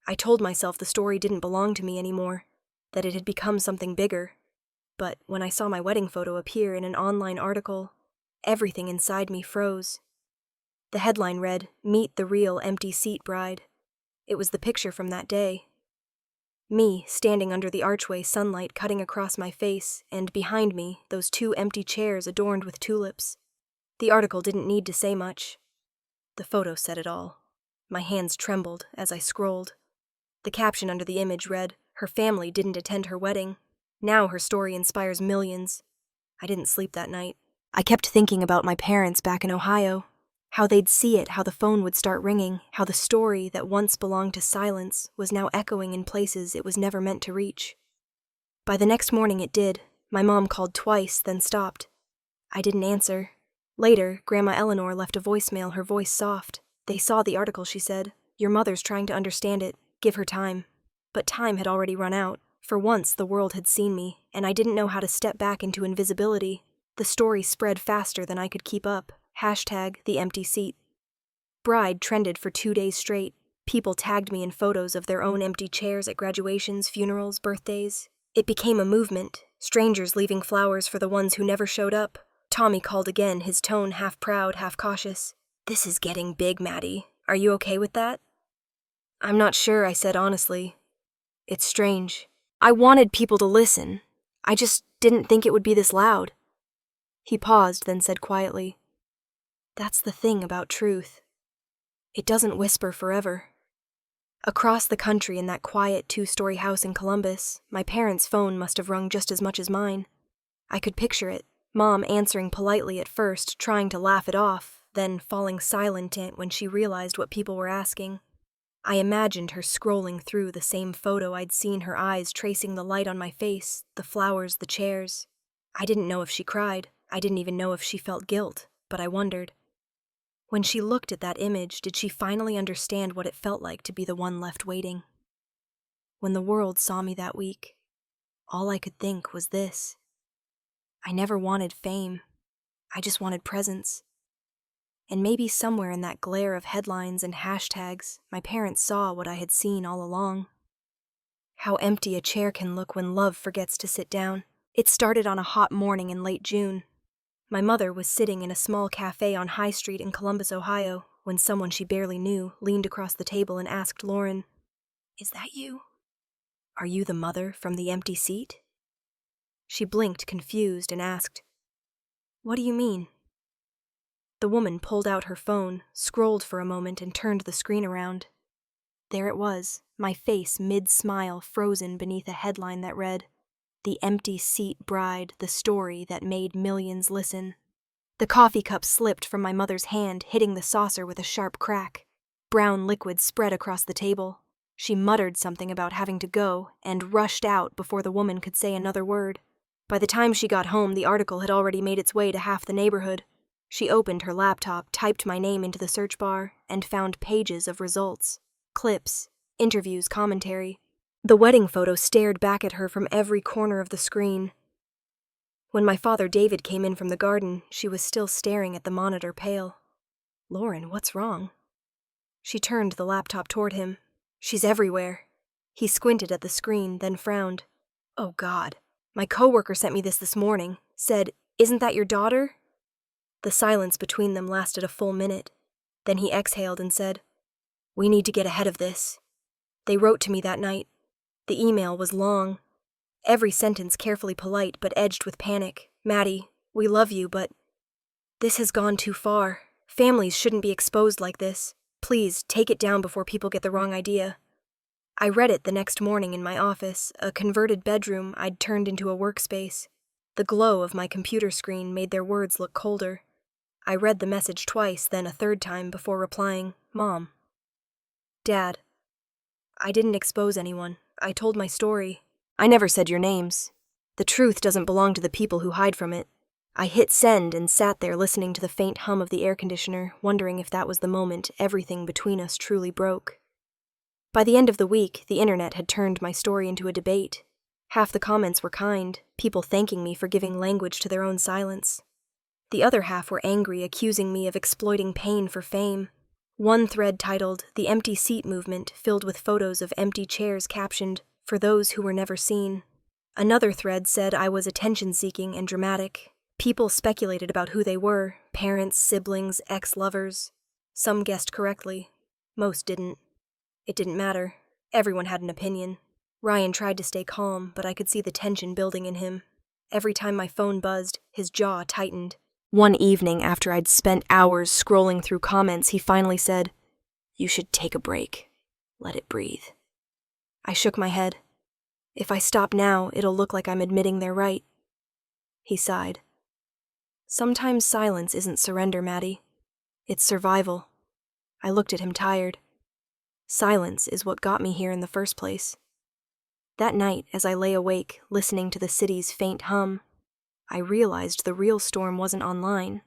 I told myself the story didn't belong to me anymore, that it had become something bigger. But when I saw my wedding photo appear in an online article, everything inside me froze. The headline read, "Meet the Real Empty Seat Bride." It was the picture from that day. Me, standing under the archway, sunlight cutting across my face, and behind me, those 2 empty chairs adorned with tulips. The article didn't need to say much. The photo said it all. My hands trembled as I scrolled. The caption under the image read, "Her family didn't attend her wedding. Now her story inspires millions." I didn't sleep that night. I kept thinking about my parents back in Ohio, how they'd see it, how the phone would start ringing, how the story that once belonged to silence was now echoing in places it was never meant to reach. By the next morning it did. My mom called twice, then stopped. I didn't answer. Later, Grandma Eleanor left a voicemail, her voice soft. They saw the article, she said. Your mother's trying to understand it. Give her time. But time had already run out. For once, the world had seen me, and I didn't know how to step back into invisibility. The story spread faster than I could keep up. #the empty seat. Bride trended for 2 days straight. People tagged me in photos of their own empty chairs at graduations, funerals, birthdays. It became a movement, strangers leaving flowers for the ones who never showed up. Tommy called again, his tone half proud, half cautious. This is getting big, Maddie. Are you okay with that? I'm not sure, I said honestly. It's strange. I wanted people to listen. I just didn't think it would be this loud. He paused, then said quietly, That's the thing about truth. It doesn't whisper forever. Across the country in that quiet 2-story house in Columbus, my parents' phone must have rung just as much as mine. I could picture it, Mom answering politely at first, trying to laugh it off, then falling silent when she realized what people were asking. I imagined her scrolling through the same photo I'd seen, her eyes tracing the light on my face, the flowers, the chairs. I didn't know if she cried. I didn't even know if she felt guilt, but I wondered. When she looked at that image, did she finally understand what it felt like to be the one left waiting? When the world saw me that week, all I could think was this. I never wanted fame. I just wanted presence. And maybe somewhere in that glare of headlines and hashtags, my parents saw what I had seen all along. How empty a chair can look when love forgets to sit down. It started on a hot morning in late June. My mother was sitting in a small cafe on High Street in Columbus, Ohio, when someone she barely knew leaned across the table and asked Lauren, Is that you? Are you the mother from the empty seat? She blinked, confused, and asked, What do you mean? The woman pulled out her phone, scrolled for a moment, and turned the screen around. There it was, my face mid-smile frozen beneath a headline that read, The Empty Seat Bride, the story that made millions listen. The coffee cup slipped from my mother's hand, hitting the saucer with a sharp crack. Brown liquid spread across the table. She muttered something about having to go and rushed out before the woman could say another word. By the time she got home, the article had already made its way to half the neighborhood. She opened her laptop, typed my name into the search bar, and found pages of results. Clips, interviews, commentary. The wedding photo stared back at her from every corner of the screen. When my father David came in from the garden, she was still staring at the monitor, pale. Lauren, what's wrong? She turned the laptop toward him. She's everywhere. He squinted at the screen, then frowned. Oh God. My coworker sent me this morning. Said, Isn't that your daughter? The silence between them lasted a full minute. Then he exhaled and said, We need to get ahead of this. They wrote to me that night. The email was long. Every sentence carefully polite but edged with panic. Maddie, we love you, but this has gone too far. Families shouldn't be exposed like this. Please, take it down before people get the wrong idea. I read it the next morning in my office, a converted bedroom I'd turned into a workspace. The glow of my computer screen made their words look colder. I read the message twice, then a third time before replying, Mom. Dad. I didn't expose anyone. I told my story. I never said your names. The truth doesn't belong to the people who hide from it. I hit send and sat there listening to the faint hum of the air conditioner, wondering if that was the moment everything between us truly broke. By the end of the week, the internet had turned my story into a debate. Half the comments were kind, people thanking me for giving language to their own silence. The other half were angry, accusing me of exploiting pain for fame. One thread titled, The Empty Seat Movement, filled with photos of empty chairs captioned, For Those Who Were Never Seen. Another thread said I was attention-seeking and dramatic. People speculated about who they were, parents, siblings, ex-lovers. Some guessed correctly. Most didn't. It didn't matter. Everyone had an opinion. Ryan tried to stay calm, but I could see the tension building in him. Every time my phone buzzed, his jaw tightened. One evening, after I'd spent hours scrolling through comments, he finally said, You should take a break. Let it breathe. I shook my head. If I stop now, it'll look like I'm admitting they're right. He sighed. Sometimes silence isn't surrender, Maddie. It's survival. I looked at him tired. Silence is what got me here in the first place. That night, as I lay awake, listening to the city's faint hum, I realized the real storm wasn't online.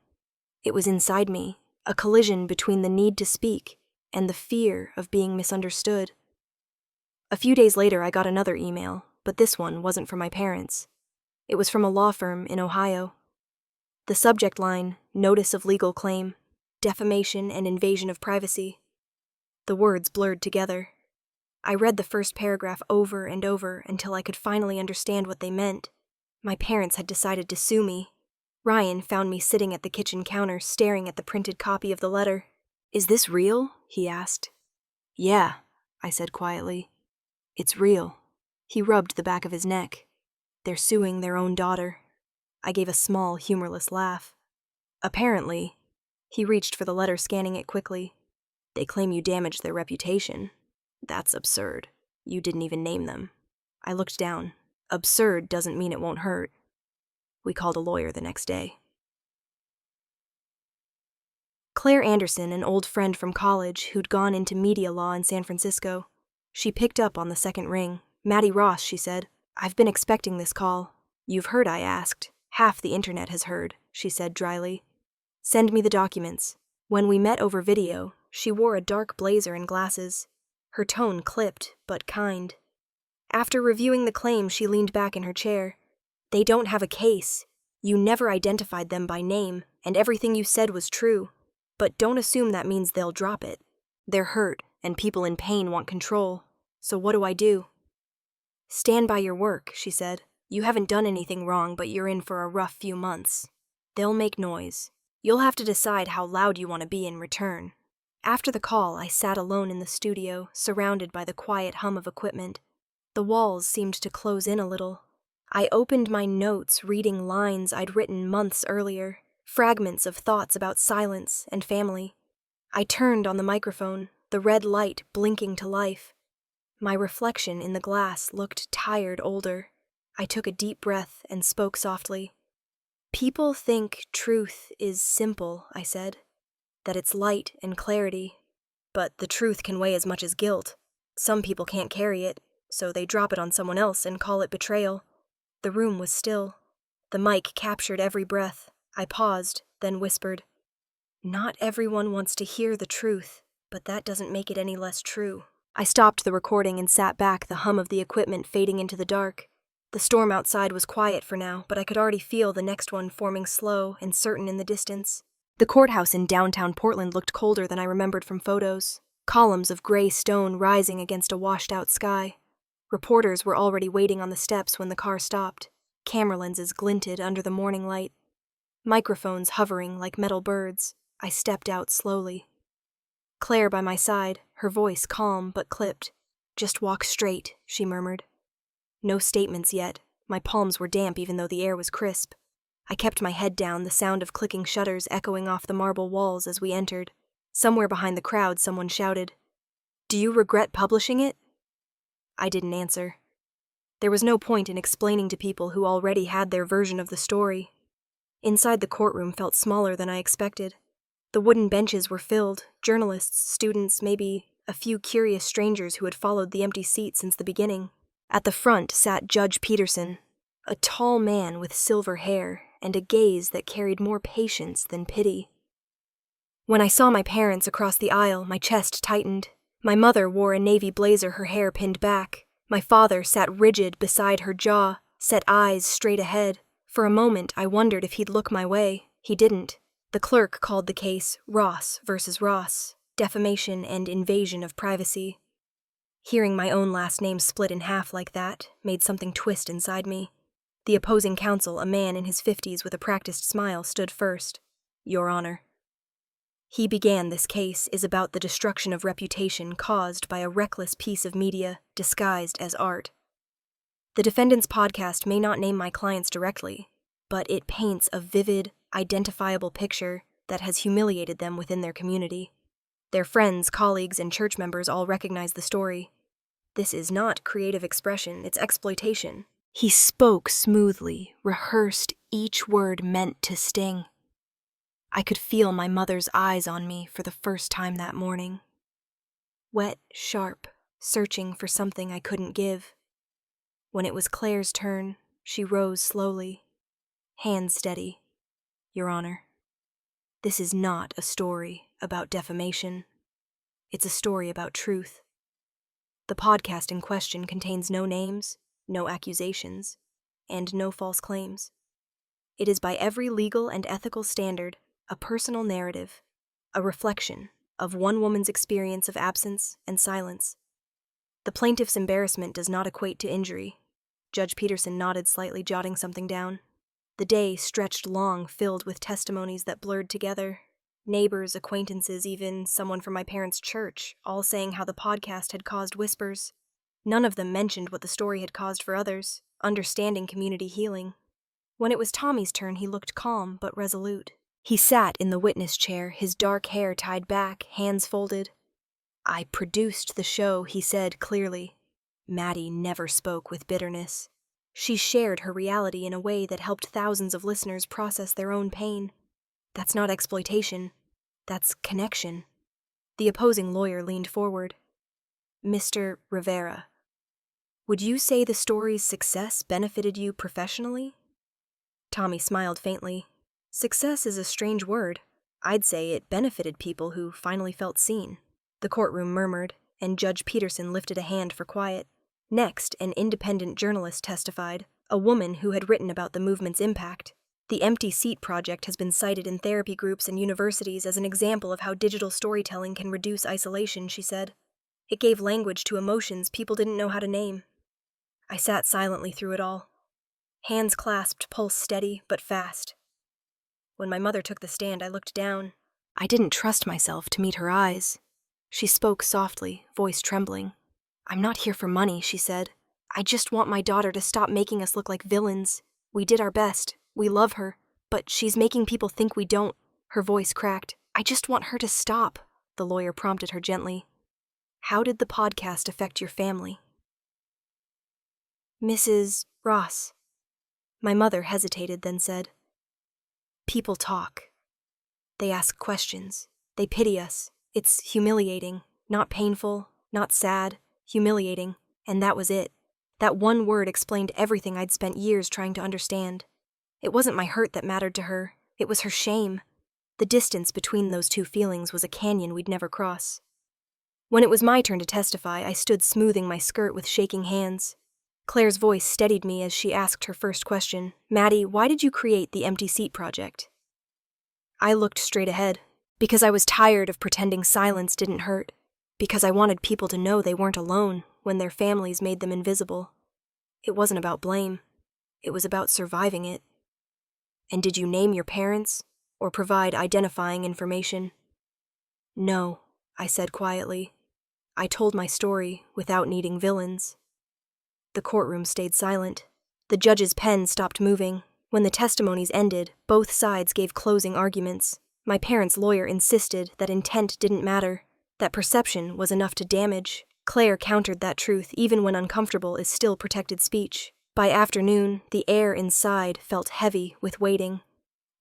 It was inside me, a collision between the need to speak and the fear of being misunderstood. A few days later, I got another email, but this one wasn't from my parents. It was from a law firm in Ohio. The subject line, notice of legal claim, defamation and invasion of privacy. The words blurred together. I read the first paragraph over and over until I could finally understand what they meant. My parents had decided to sue me. Ryan found me sitting at the kitchen counter staring at the printed copy of the letter. "Is this real?" he asked. "Yeah," I said quietly. "It's real." He rubbed the back of his neck. "They're suing their own daughter." I gave a small, humorless laugh. "Apparently," he reached for the letter, scanning it quickly. "They claim you damaged their reputation. That's absurd. You didn't even name them." I looked down. Absurd doesn't mean it won't hurt. We called a lawyer the next day. Claire Anderson, an old friend from college who'd gone into media law in San Francisco. She picked up on the second ring. "Maddie Ross," she said. "I've been expecting this call." "You've heard?" I asked. "Half the internet has heard," she said dryly. "Send me the documents." When we met over video, she wore a dark blazer and glasses. Her tone clipped, but kind. After reviewing the claim, she leaned back in her chair. "They don't have a case. You never identified them by name, and everything you said was true. But don't assume that means they'll drop it. They're hurt, and people in pain want control. So what do I do?" "Stand by your work," she said. "You haven't done anything wrong, but you're in for a rough few months. They'll make noise. You'll have to decide how loud you want to be in return." After the call, I sat alone in the studio, surrounded by the quiet hum of equipment. The walls seemed to close in a little. I opened my notes, reading lines I'd written months earlier, fragments of thoughts about silence and family. I turned on the microphone, the red light blinking to life. My reflection in the glass looked tired older. I took a deep breath and spoke softly. "People think truth is simple," I said, "that it's light and clarity. But the truth can weigh as much as guilt. Some people can't carry it, so they drop it on someone else and call it betrayal." The room was still. The mic captured every breath. I paused, then whispered, "Not everyone wants to hear the truth, but that doesn't make it any less true." I stopped the recording and sat back, the hum of the equipment fading into the dark. The storm outside was quiet for now, but I could already feel the next one forming slow and certain in the distance. The courthouse in downtown Portland looked colder than I remembered from photos, columns of gray stone rising against a washed-out sky. Reporters were already waiting on the steps when the car stopped. Camera lenses glinted under the morning light. Microphones hovering like metal birds. I stepped out slowly. Claire by my side, her voice calm but clipped. "Just walk straight," she murmured. No statements yet. My palms were damp even though the air was crisp. I kept my head down, the sound of clicking shutters echoing off the marble walls as we entered. Somewhere behind the crowd, someone shouted, "Do you regret publishing it?" I didn't answer. There was no point in explaining to people who already had their version of the story. Inside, the courtroom felt smaller than I expected. The wooden benches were filled, journalists, students, maybe a few curious strangers who had followed the empty seat since the beginning. At the front sat Judge Peterson, a tall man with silver hair and a gaze that carried more patience than pity. When I saw my parents across the aisle, my chest tightened. My mother wore a navy blazer, her hair pinned back. My father sat rigid beside her jaw, set eyes straight ahead. For a moment, I wondered if he'd look my way. He didn't. The clerk called the case Ross versus Ross, defamation and invasion of privacy. Hearing my own last name split in half like that made something twist inside me. The opposing counsel, a man in his 50s with a practiced smile, stood first. "Your Honor. He began this case is about the destruction of reputation caused by a reckless piece of media disguised as art. The defendant's podcast may not name my clients directly, but it paints a vivid, identifiable picture that has humiliated them within their community. Their friends, colleagues, and church members all recognize the story. This is not creative expression, it's exploitation." He spoke smoothly, rehearsed each word meant to sting. I could feel my mother's eyes on me for the first time that morning. Wet, sharp, searching for something I couldn't give. When it was Claire's turn, she rose slowly, hands steady. Your Honor, this is not a story about defamation. It's a story about truth. The podcast in question contains no names, no accusations, and no false claims. It is by every legal and ethical standard a personal narrative, a reflection of one woman's experience of absence and silence. The plaintiff's embarrassment does not equate to injury. Judge Peterson nodded slightly, jotting something down. The day stretched long, filled with testimonies that blurred together. Neighbors, acquaintances, even someone from my parents' church, all saying how the podcast had caused whispers. None of them mentioned what the story had caused for others, understanding community healing. When it was Tommy's turn, he looked calm but resolute. He sat in the witness chair, his dark hair tied back, hands folded. I produced the show, he said clearly. Maddie never spoke with bitterness. She shared her reality in a way that helped thousands of listeners process their own pain. That's not exploitation. That's connection. The opposing lawyer leaned forward. Mr. Rivera, would you say the story's success benefited you professionally? Tommy smiled faintly. Success is a strange word. I'd say it benefited people who finally felt seen. The courtroom murmured, and Judge Peterson lifted a hand for quiet. Next, an independent journalist testified, a woman who had written about the movement's impact. The Empty Seat Project has been cited in therapy groups and universities as an example of how digital storytelling can reduce isolation, she said. It gave language to emotions people didn't know how to name. I sat silently through it all. Hands clasped, pulse steady, but fast. When my mother took the stand, I looked down. I didn't trust myself to meet her eyes. She spoke softly, voice trembling. I'm not here for money, she said. I just want my daughter to stop making us look like villains. We did our best. We love her. But she's making people think we don't. Her voice cracked. I just want her to stop, the lawyer prompted her gently. How did the podcast affect your family? Mrs. Ross. My mother hesitated, then said, People talk. They ask questions. They pity us. It's humiliating, not painful, not sad, humiliating, and that was it. That one word explained everything I'd spent years trying to understand. It wasn't my hurt that mattered to her, it was her shame. The distance between those two feelings was a canyon we'd never cross. When it was my turn to testify, I stood smoothing my skirt with shaking hands. Claire's voice steadied me as she asked her first question. Maddie, why did you create the Empty Seat Project? I looked straight ahead, because I was tired of pretending silence didn't hurt, because I wanted people to know they weren't alone when their families made them invisible. It wasn't about blame. It was about surviving it. And did you name your parents, or provide identifying information? No, I said quietly. I told my story without needing villains. The courtroom stayed silent. The judge's pen stopped moving. When the testimonies ended, both sides gave closing arguments. My parents' lawyer insisted that intent didn't matter, that perception was enough to damage. Claire countered that truth, even when uncomfortable is still protected speech. By afternoon, the air inside felt heavy with waiting.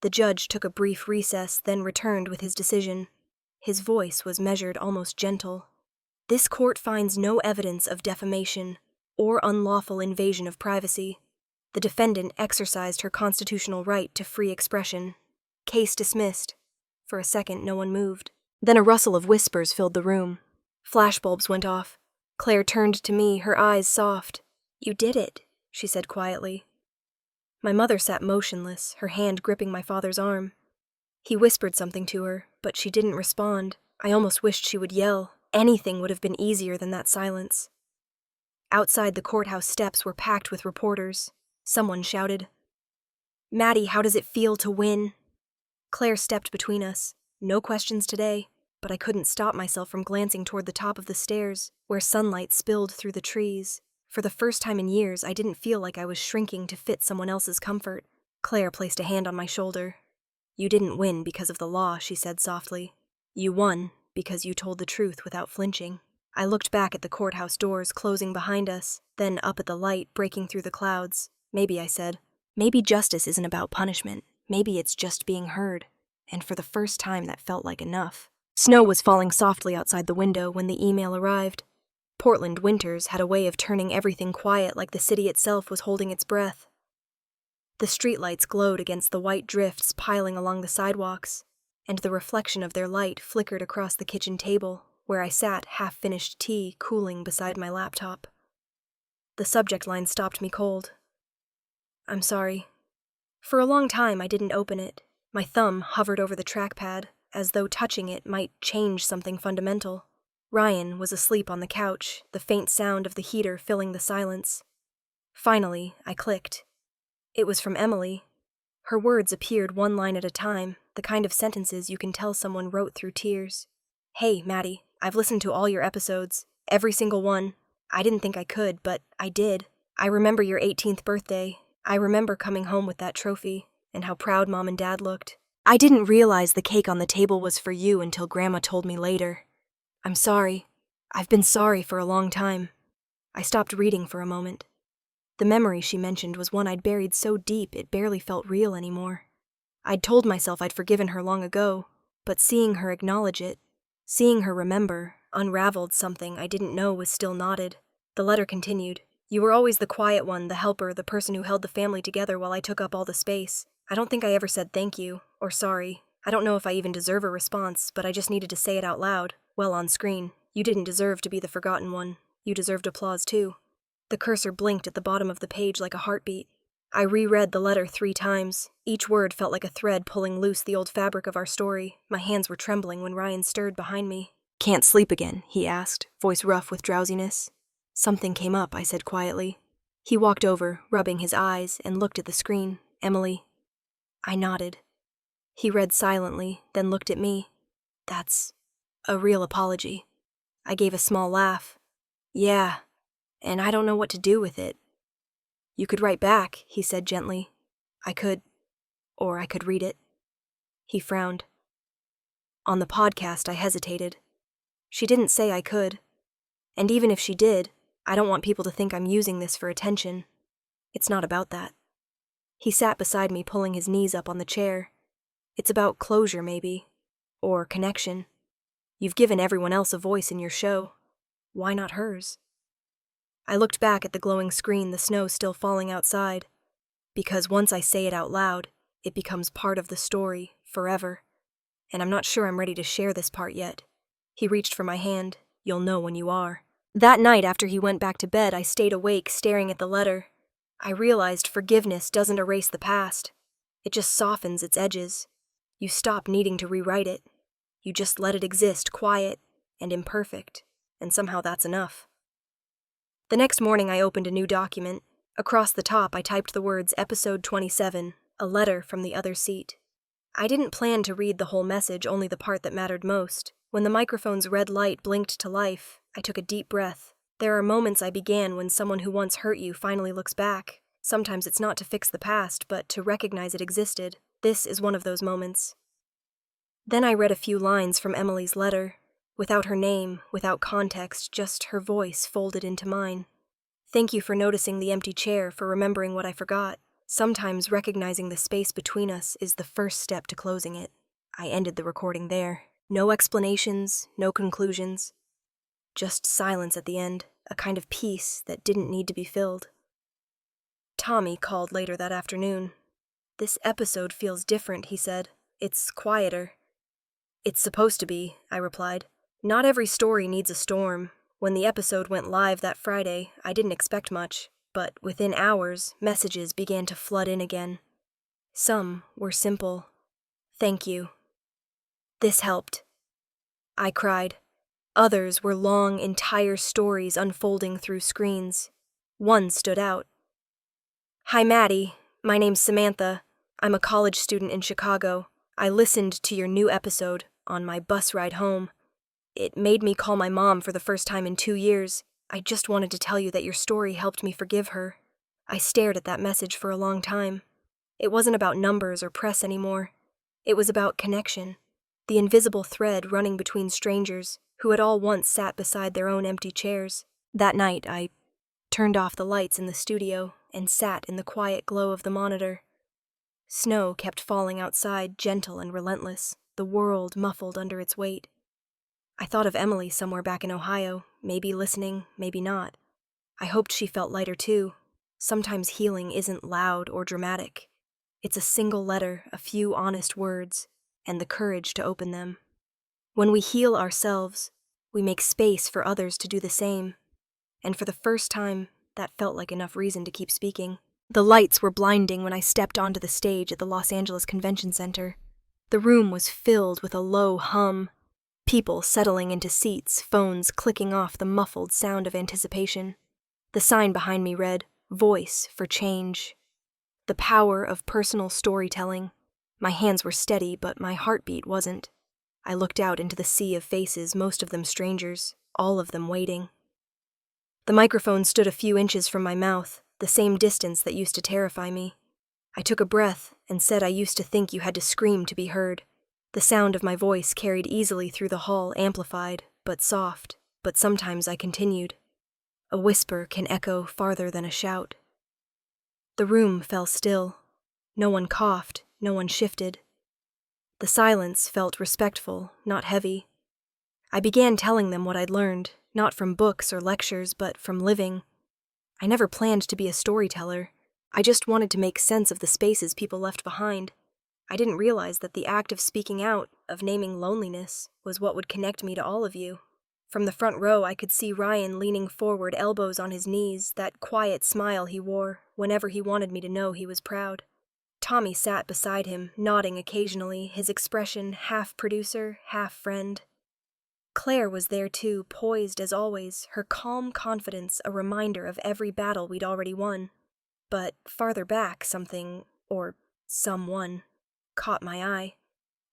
The judge took a brief recess, then returned with his decision. His voice was measured, almost gentle. This court finds no evidence of defamation or unlawful invasion of privacy. The defendant exercised her constitutional right to free expression. Case dismissed. For a second, no one moved. Then a rustle of whispers filled the room. Flashbulbs went off. Claire turned to me, her eyes soft. You did it, she said quietly. My mother sat motionless, her hand gripping my father's arm. He whispered something to her, but she didn't respond. I almost wished she would yell. Anything would have been easier than that silence. Outside the courthouse steps were packed with reporters. Someone shouted, Maddie, how does it feel to win? Claire stepped between us. No questions today, but I couldn't stop myself from glancing toward the top of the stairs, where sunlight spilled through the trees. For the first time in years, I didn't feel like I was shrinking to fit someone else's comfort. Claire placed a hand on my shoulder. You didn't win because of the law, she said softly. You won because you told the truth without flinching. I looked back at the courthouse doors closing behind us, then up at the light breaking through the clouds. Maybe, I said, maybe justice isn't about punishment. Maybe it's just being heard. and for the first time that felt like enough. Snow was falling softly outside the window when the email arrived. Portland winters had a way of turning everything quiet, like the city itself was holding its breath. The streetlights glowed against the white drifts piling along the sidewalks, and the reflection of their light flickered across the kitchen table, where I sat, half-finished tea cooling beside my laptop. The subject line stopped me cold. I'm sorry. For a long time I didn't open it. My thumb hovered over the trackpad, as though touching it might change something fundamental. Ryan was asleep on the couch, the faint sound of the heater filling the silence. Finally, I clicked. It was from Emily. Her words appeared one line at a time, the kind of sentences you can tell someone wrote through tears. Hey, Maddie, I've listened to all your episodes, every single one. I didn't think I could, but I did. I remember your 18th birthday. I remember coming home with that trophy, and how proud Mom and Dad looked. I didn't realize the cake on the table was for you until Grandma told me later. I'm sorry. I've been sorry for a long time. I stopped reading for a moment. The memory she mentioned was one I'd buried so deep it barely felt real anymore. I'd told myself I'd forgiven her long ago, but seeing her acknowledge it, seeing her remember, unraveled something I didn't know was still knotted. The letter continued. You were always the quiet one, the helper, the person who held the family together while I took up all the space. I don't think I ever said thank you, or sorry. I don't know if I even deserve a response, but I just needed to say it out loud, well on screen. You didn't deserve to be the forgotten one. You deserved applause too. The cursor blinked at the bottom of the page like a heartbeat. I reread the letter 3 times. Each word felt like a thread pulling loose the old fabric of our story. My hands were trembling when Ryan stirred behind me. Can't sleep again, he asked, voice rough with drowsiness. Something came up, I said quietly. He walked over, rubbing his eyes, and looked at the screen. Emily. I nodded. He read silently, then looked at me. That's a real apology. I gave a small laugh. Yeah, and I don't know what to do with it. You could write back, he said gently. I could read it. He frowned. On the podcast, I hesitated. She didn't say I could. And even if she did, I don't want people to think I'm using this for attention. It's not about that. He sat beside me, pulling his knees up on the chair. It's about closure, maybe. Or connection. You've given everyone else a voice in your show. Why not hers? I looked back at the glowing screen, the snow still falling outside. Because once I say it out loud, it becomes part of the story, forever. And I'm not sure I'm ready to share this part yet. He reached for my hand. You'll know when you are. That night, after he went back to bed, I stayed awake, staring at the letter. I realized forgiveness doesn't erase the past. It just softens its edges. You stop needing to rewrite it. You just let it exist, quiet and imperfect, and somehow that's enough. The next morning, I opened a new document. Across the top, I typed the words Episode 27, a letter from the other seat. I didn't plan to read the whole message, only the part that mattered most. When the microphone's red light blinked to life, I took a deep breath. There are moments I began when someone who once hurt you finally looks back. Sometimes it's not to fix the past, but to recognize it existed. This is one of those moments. Then I read a few lines from Emily's letter. Without her name, without context, just her voice folded into mine. Thank you for noticing the empty chair, for remembering what I forgot. Sometimes recognizing the space between us is the first step to closing it. I ended the recording there. No explanations, no conclusions. Just silence at the end, a kind of peace that didn't need to be filled. Tommy called later that afternoon. This episode feels different, he said. It's quieter. It's supposed to be, I replied. Not every story needs a storm. When the episode went live that Friday, I didn't expect much, but within hours, messages began to flood in again. Some were simple. Thank you. This helped. I cried. Others were long, entire stories unfolding through screens. One stood out. Hi, Maddie. My name's Samantha. I'm a college student in Chicago. I listened to your new episode on my bus ride home. It made me call my mom for the first time in 2 years. I just wanted to tell you that your story helped me forgive her. I stared at that message for a long time. It wasn't about numbers or press anymore. It was about connection. The invisible thread running between strangers who had all once sat beside their own empty chairs. That night, I turned off the lights in the studio and sat in the quiet glow of the monitor. Snow kept falling outside, gentle and relentless, the world muffled under its weight. I thought of Emily somewhere back in Ohio, maybe listening, maybe not. I hoped she felt lighter too. Sometimes healing isn't loud or dramatic. It's a single letter, a few honest words, and the courage to open them. When we heal ourselves, we make space for others to do the same. And for the first time, that felt like enough reason to keep speaking. The lights were blinding when I stepped onto the stage at the Los Angeles Convention Center. The room was filled with a low hum. People settling into seats, phones clicking off the muffled sound of anticipation. The sign behind me read, "Voice for Change." The power of personal storytelling. My hands were steady, but my heartbeat wasn't. I looked out into the sea of faces, most of them strangers, all of them waiting. The microphone stood a few inches from my mouth, the same distance that used to terrify me. I took a breath and said I used to think you had to scream to be heard. The sound of my voice carried easily through the hall, amplified, but soft, but sometimes I continued. A whisper can echo farther than a shout. The room fell still. No one coughed, no one shifted. The silence felt respectful, not heavy. I began telling them what I'd learned, not from books or lectures, but from living. I never planned to be a storyteller. I just wanted to make sense of the spaces people left behind. I didn't realize that the act of speaking out, of naming loneliness, was what would connect me to all of you. From the front row, I could see Ryan leaning forward, elbows on his knees, that quiet smile he wore whenever he wanted me to know he was proud. Tommy sat beside him, nodding occasionally, his expression half producer, half friend. Claire was there too, poised as always, her calm confidence a reminder of every battle we'd already won. But farther back, something, or someone, caught my eye.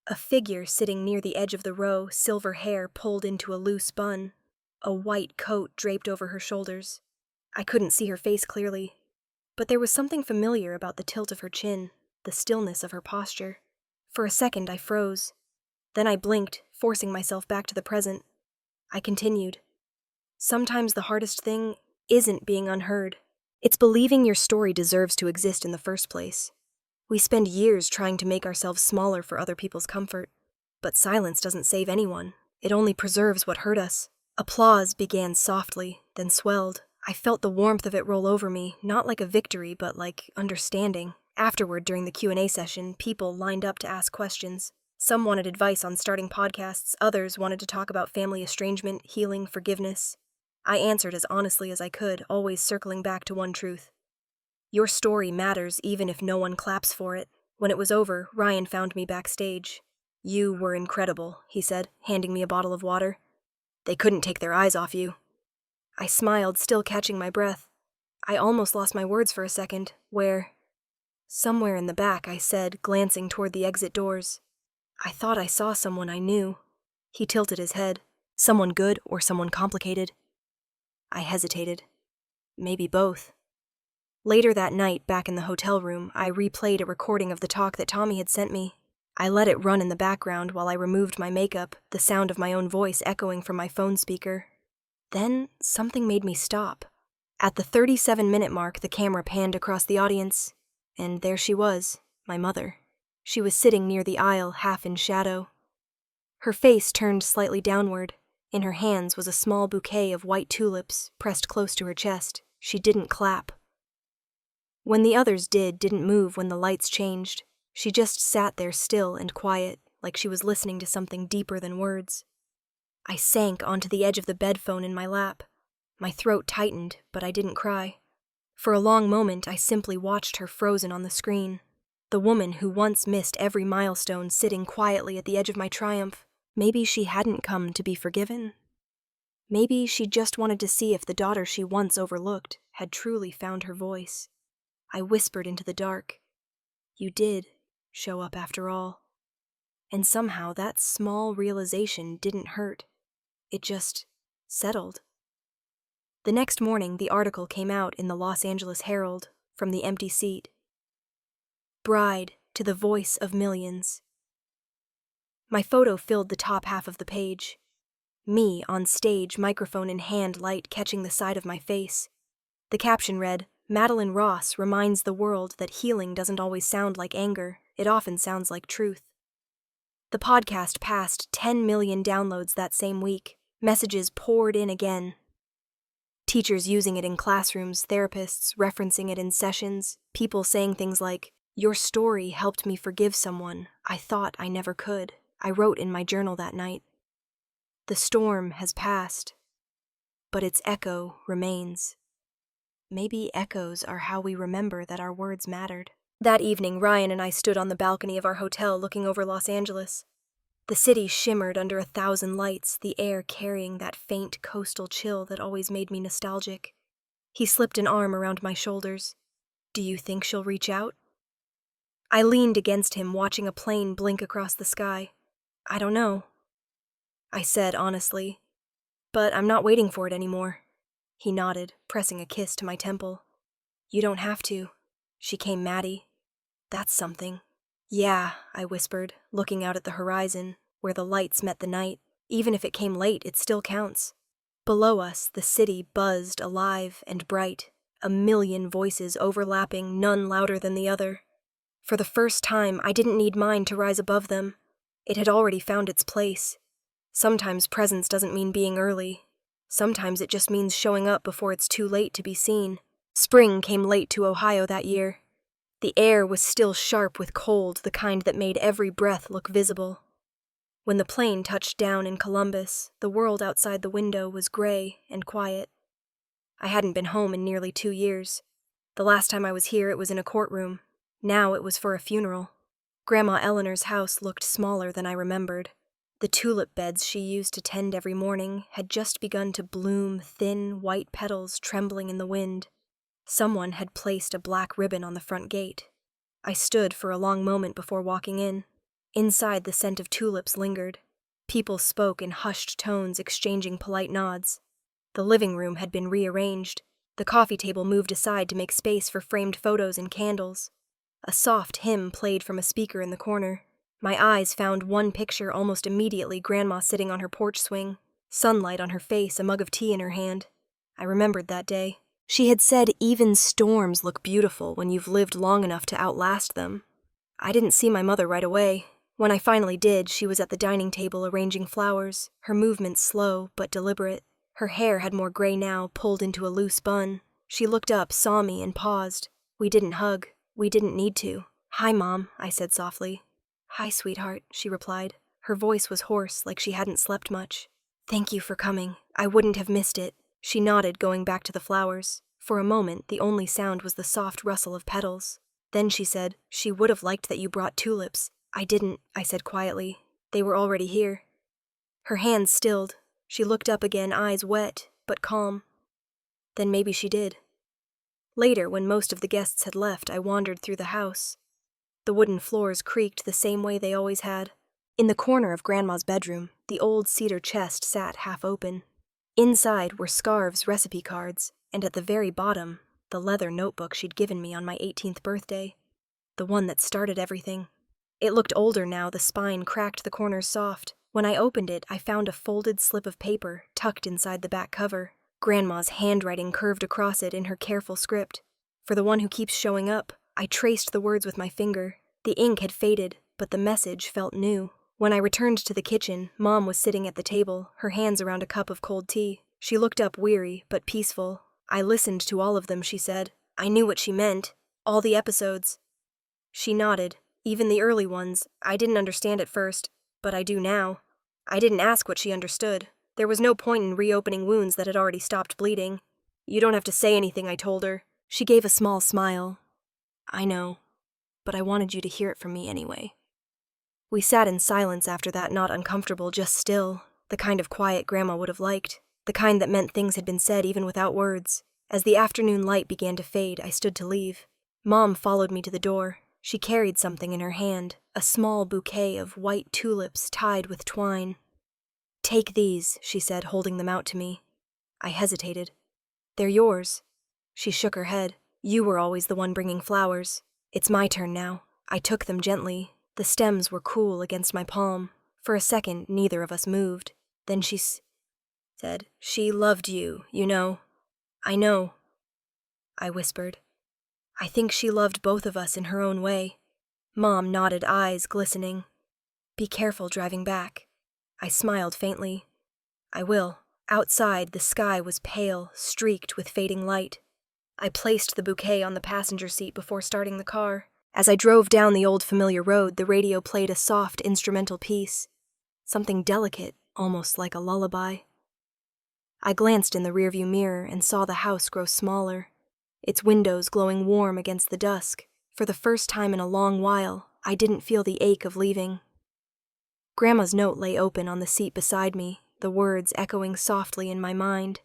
A figure sitting near the edge of the row, silver hair pulled into a loose bun, a white coat draped over her shoulders. I couldn't see her face clearly, but there was something familiar about the tilt of her chin, the stillness of her posture. For a second I froze. Then I blinked, forcing myself back to the present. I continued. Sometimes the hardest thing isn't being unheard. It's believing your story deserves to exist in the first place. We spend years trying to make ourselves smaller for other people's comfort. But silence doesn't save anyone. It only preserves what hurt us. Applause began softly, then swelled. I felt the warmth of it roll over me, not like a victory, but like understanding. Afterward, during the Q&A session, people lined up to ask questions. Some wanted advice on starting podcasts, others wanted to talk about family estrangement, healing, forgiveness. I answered as honestly as I could, always circling back to one truth. Your story matters even if no one claps for it. When it was over, Ryan found me backstage. You were incredible, he said, handing me a bottle of water. They couldn't take their eyes off you. I smiled, still catching my breath. I almost lost my words for a second. Where? Somewhere in the back, I said, glancing toward the exit doors. I thought I saw someone I knew. He tilted his head. Someone good or someone complicated? I hesitated. Maybe both. Later that night, back in the hotel room, I replayed a recording of the talk that Tommy had sent me. I let it run in the background while I removed my makeup, the sound of my own voice echoing from my phone speaker. Then something made me stop. At the 37-minute mark, the camera panned across the audience, and there she was, my mother. She was sitting near the aisle, half in shadow. Her face turned slightly downward. In her hands was a small bouquet of white tulips, pressed close to her chest. She didn't clap. When the others didn't move when the lights changed. She just sat there still and quiet, like she was listening to something deeper than words. I sank onto the edge of the bedphone in my lap. My throat tightened, but I didn't cry. For a long moment, I simply watched her frozen on the screen. The woman who once missed every milestone sitting quietly at the edge of my triumph. Maybe she hadn't come to be forgiven. Maybe she just wanted to see if the daughter she once overlooked had truly found her voice. I whispered into the dark. You did show up after all. And somehow that small realization didn't hurt. It just settled. The next morning, the article came out in the Los Angeles Herald from the empty seat. Bride to the voice of millions. My photo filled the top half of the page. Me on stage, microphone in hand, light catching the side of my face. The caption read, Madeline Ross reminds the world that healing doesn't always sound like anger, it often sounds like truth. The podcast passed 10 million downloads that same week. Messages poured in again. Teachers using it in classrooms, therapists referencing it in sessions, people saying things like, "Your story helped me forgive someone I thought I never could. I wrote in my journal that night." The storm has passed, but its echo remains. Maybe echoes are how we remember that our words mattered. That evening, Ryan and I stood on the balcony of our hotel looking over Los Angeles. The city shimmered under 1,000 lights, the air carrying that faint coastal chill that always made me nostalgic. He slipped an arm around my shoulders. "Do you think she'll reach out?" I leaned against him, watching a plane blink across the sky. "I don't know," I said honestly, "but I'm not waiting for it anymore." He nodded, pressing a kiss to my temple. "You don't have to. She came, Maddie. That's something." "Yeah," I whispered, looking out at the horizon, where the lights met the night. Even if it came late, it still counts. Below us, the city buzzed alive and bright, a million voices overlapping, none louder than the other. For the first time, I didn't need mine to rise above them. It had already found its place. Sometimes presence doesn't mean being early. Sometimes it just means showing up before it's too late to be seen. Spring came late to Ohio that year. The air was still sharp with cold, the kind that made every breath look visible. When the plane touched down in Columbus, the world outside the window was gray and quiet. I hadn't been home in nearly 2 years. The last time I was here, it was in a courtroom. Now it was for a funeral. Grandma Eleanor's house looked smaller than I remembered. The tulip beds she used to tend every morning had just begun to bloom, thin, white petals trembling in the wind. Someone had placed a black ribbon on the front gate. I stood for a long moment before walking in. Inside, the scent of tulips lingered. People spoke in hushed tones, exchanging polite nods. The living room had been rearranged. The coffee table moved aside to make space for framed photos and candles. A soft hymn played from a speaker in the corner. My eyes found one picture almost immediately, Grandma sitting on her porch swing, sunlight on her face, a mug of tea in her hand. I remembered that day. She had said even storms look beautiful when you've lived long enough to outlast them. I didn't see my mother right away. When I finally did, she was at the dining table arranging flowers, her movements slow but deliberate. Her hair had more gray now, pulled into a loose bun. She looked up, saw me, and paused. We didn't hug. We didn't need to. "Hi, Mom," I said softly. "Hi, sweetheart," she replied. Her voice was hoarse, like she hadn't slept much. "Thank you for coming. I wouldn't have missed it." She nodded, going back to the flowers. For a moment, the only sound was the soft rustle of petals. Then she said, "She would have liked that you brought tulips." "I didn't," I said quietly. "They were already here." Her hands stilled. She looked up again, eyes wet, but calm. Then maybe she did. Later, when most of the guests had left, I wandered through the house. The wooden floors creaked the same way they always had. In the corner of Grandma's bedroom, the old cedar chest sat half open. Inside were scarves, recipe cards, and at the very bottom, the leather notebook she'd given me on my 18th birthday. The one that started everything. It looked older now, the spine cracked, the corners soft. When I opened it, I found a folded slip of paper tucked inside the back cover. Grandma's handwriting curved across it in her careful script. "For the one who keeps showing up." I traced the words with my finger. The ink had faded, but the message felt new. When I returned to the kitchen, Mom was sitting at the table, her hands around a cup of cold tea. She looked up weary, but peaceful. "I listened to all of them," she said. "I knew what she meant. All the episodes." She nodded. "Even the early ones. I didn't understand at first, but I do now." I didn't ask what she understood. There was no point in reopening wounds that had already stopped bleeding. "You don't have to say anything," I told her. She gave a small smile. "I know, but I wanted you to hear it from me anyway." We sat in silence after that, not uncomfortable, just still, the kind of quiet Grandma would have liked, the kind that meant things had been said even without words. As the afternoon light began to fade, I stood to leave. Mom followed me to the door. She carried something in her hand, a small bouquet of white tulips tied with twine. "Take these," she said, holding them out to me. I hesitated. "They're yours." She shook her head. "You were always the one bringing flowers. It's my turn now." I took them gently. The stems were cool against my palm. For a second, neither of us moved. Then she said, "She loved you, you know." "I know." I whispered. I think she loved both of us in her own way. Mom nodded, eyes glistening. Be careful driving back. I smiled faintly. I will. Outside, the sky was pale, streaked with fading light. I placed the bouquet on the passenger seat before starting the car. As I drove down the old familiar road, the radio played a soft instrumental piece. Something delicate, almost like a lullaby. I glanced in the rearview mirror and saw the house grow smaller, its windows glowing warm against the dusk. For the first time in a long while, I didn't feel the ache of leaving. Grandma's note lay open on the seat beside me, the words echoing softly in my mind.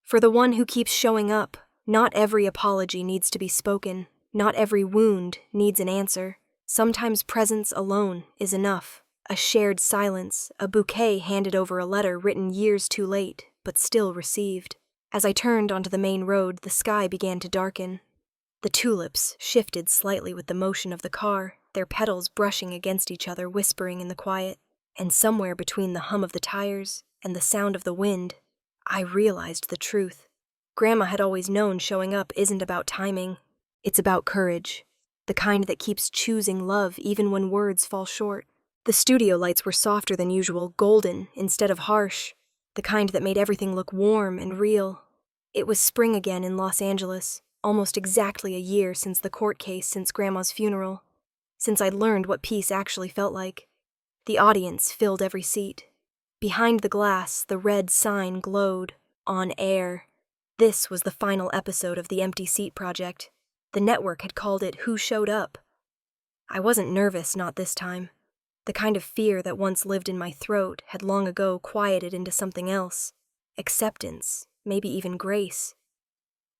For the one who keeps showing up, not every apology needs to be spoken. Not every wound needs an answer. Sometimes presence alone is enough. A shared silence, a bouquet handed over a letter written years too late, but still received. As I turned onto the main road, the sky began to darken. The tulips shifted slightly with the motion of the car, their petals brushing against each other, whispering in the quiet. And somewhere between the hum of the tires and the sound of the wind, I realized the truth. Grandma had always known showing up isn't about timing. It's about courage, the kind that keeps choosing love even when words fall short. The studio lights were softer than usual, golden instead of harsh, the kind that made everything look warm and real. It was spring again in Los Angeles, almost exactly a year since the court case, since Grandma's funeral, since I'd learned what peace actually felt like. The audience filled every seat. Behind the glass, the red sign glowed, on air. This was the final episode of the Empty Seat Project. The network had called it Who Showed Up. I wasn't nervous, not this time. The kind of fear that once lived in my throat had long ago quieted into something else. Acceptance, maybe even grace.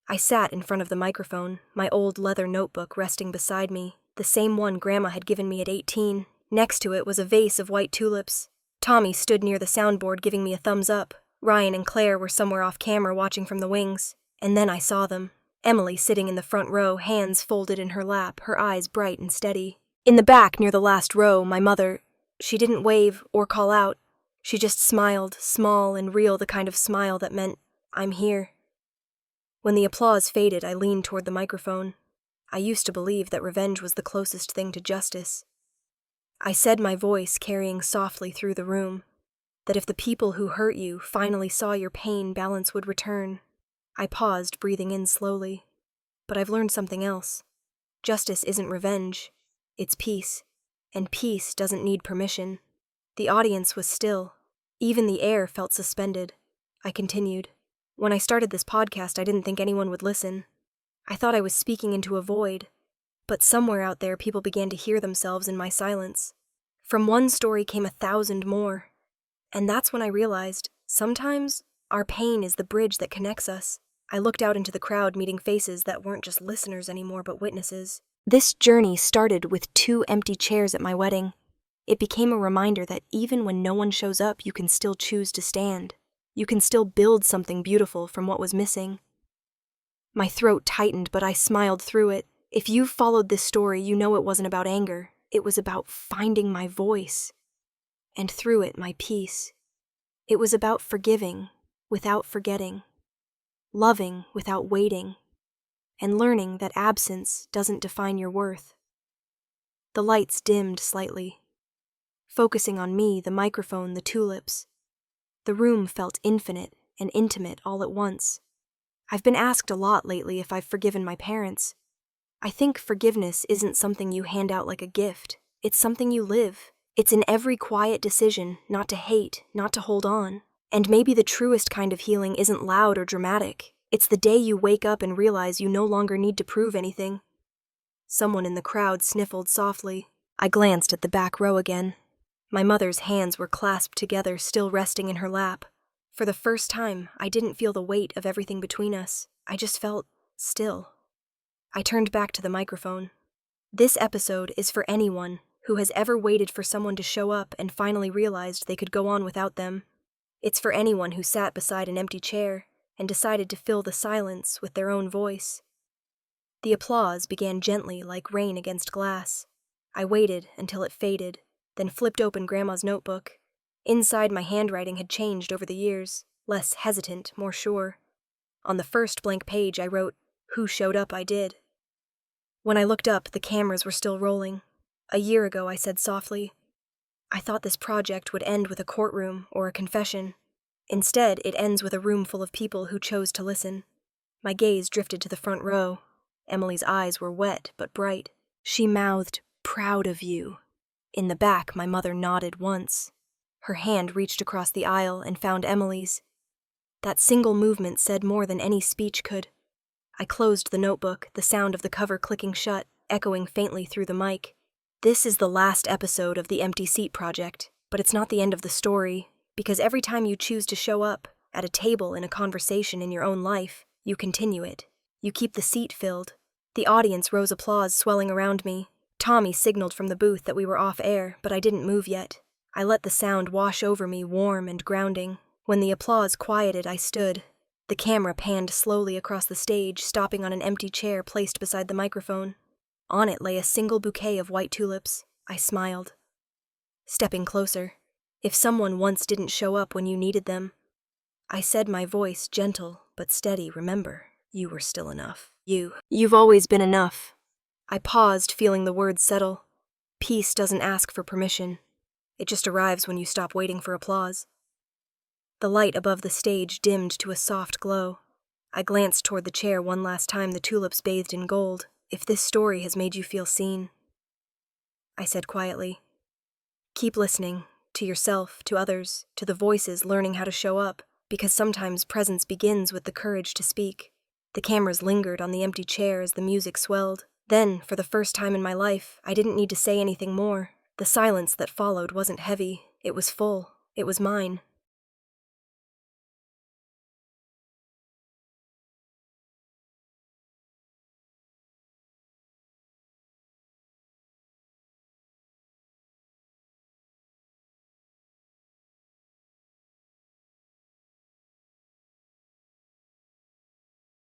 I sat in front of the microphone, my old leather notebook resting beside me, the same one Grandma had given me at 18. Next to it was a vase of white tulips. Tommy stood near the soundboard giving me a thumbs up. Ryan and Claire were somewhere off camera watching from the wings. And then I saw them. Emily sitting in the front row, hands folded in her lap, her eyes bright and steady. In the back, near the last row, my mother, she didn't wave or call out. She just smiled, small and real, the kind of smile that meant, I'm here. When the applause faded, I leaned toward the microphone. I used to believe that revenge was the closest thing to justice. I said, my voice carrying softly through the room, that if the people who hurt you finally saw your pain, balance would return. I paused, breathing in slowly. But I've learned something else. Justice isn't revenge. It's peace. And peace doesn't need permission. The audience was still. Even the air felt suspended. I continued. When I started this podcast, I didn't think anyone would listen. I thought I was speaking into a void. But somewhere out there, people began to hear themselves in my silence. From one story came 1,000 more. And that's when I realized, sometimes, our pain is the bridge that connects us. I looked out into the crowd, meeting faces that weren't just listeners anymore, but witnesses. This journey started with 2 empty chairs at my wedding. It became a reminder that even when no one shows up, you can still choose to stand. You can still build something beautiful from what was missing. My throat tightened, but I smiled through it. If you've followed this story, you know it wasn't about anger. It was about finding my voice. And through it, my peace. It was about forgiving without forgetting. Loving without waiting, and learning that absence doesn't define your worth. The lights dimmed slightly, focusing on me, the microphone, the tulips. The room felt infinite and intimate all at once. I've been asked a lot lately if I've forgiven my parents. I think forgiveness isn't something you hand out like a gift. It's something you live. It's in every quiet decision, not to hate, not to hold on. And maybe the truest kind of healing isn't loud or dramatic. It's the day you wake up and realize you no longer need to prove anything. Someone in the crowd sniffled softly. I glanced at the back row again. My mother's hands were clasped together, still resting in her lap. For the first time, I didn't feel the weight of everything between us. I just felt still. I turned back to the microphone. This episode is for anyone who has ever waited for someone to show up and finally realized they could go on without them. It's for anyone who sat beside an empty chair and decided to fill the silence with their own voice. The applause began gently like rain against glass. I waited until it faded, then flipped open Grandma's notebook. Inside, my handwriting had changed over the years, less hesitant, more sure. On the first blank page, I wrote, who showed up, I did. When I looked up, the cameras were still rolling. A year ago, I said softly, I thought this project would end with a courtroom or a confession. Instead, it ends with a room full of people who chose to listen. My gaze drifted to the front row. Emily's eyes were wet but bright. She mouthed, "Proud of you." In the back, my mother nodded once. Her hand reached across the aisle and found Emily's. That single movement said more than any speech could. I closed the notebook, the sound of the cover clicking shut, echoing faintly through the mic. This is the last episode of the Empty Seat Project, but it's not the end of the story, because every time you choose to show up, at a table, in a conversation, in your own life, you continue it. You keep the seat filled. The audience rose applause swelling around me. Tommy signaled from the booth that we were off air, but I didn't move yet. I let the sound wash over me, warm and grounding. When the applause quieted, I stood. The camera panned slowly across the stage, stopping on an empty chair placed beside the microphone. On it lay a single bouquet of white tulips. I smiled. Stepping closer. If someone once didn't show up when you needed them, I said, my voice gentle but steady, remember, you were still enough. You've always been enough. I paused, feeling the words settle. Peace doesn't ask for permission. It just arrives when you stop waiting for applause. The light above the stage dimmed to a soft glow. I glanced toward the chair one last time, the tulips bathed in gold. If this story has made you feel seen, I said quietly, keep listening, to yourself, to others, to the voices learning how to show up, because sometimes presence begins with the courage to speak. The cameras lingered on the empty chair as the music swelled. Then, for the first time in my life, I didn't need to say anything more. The silence that followed wasn't heavy, it was full, it was mine.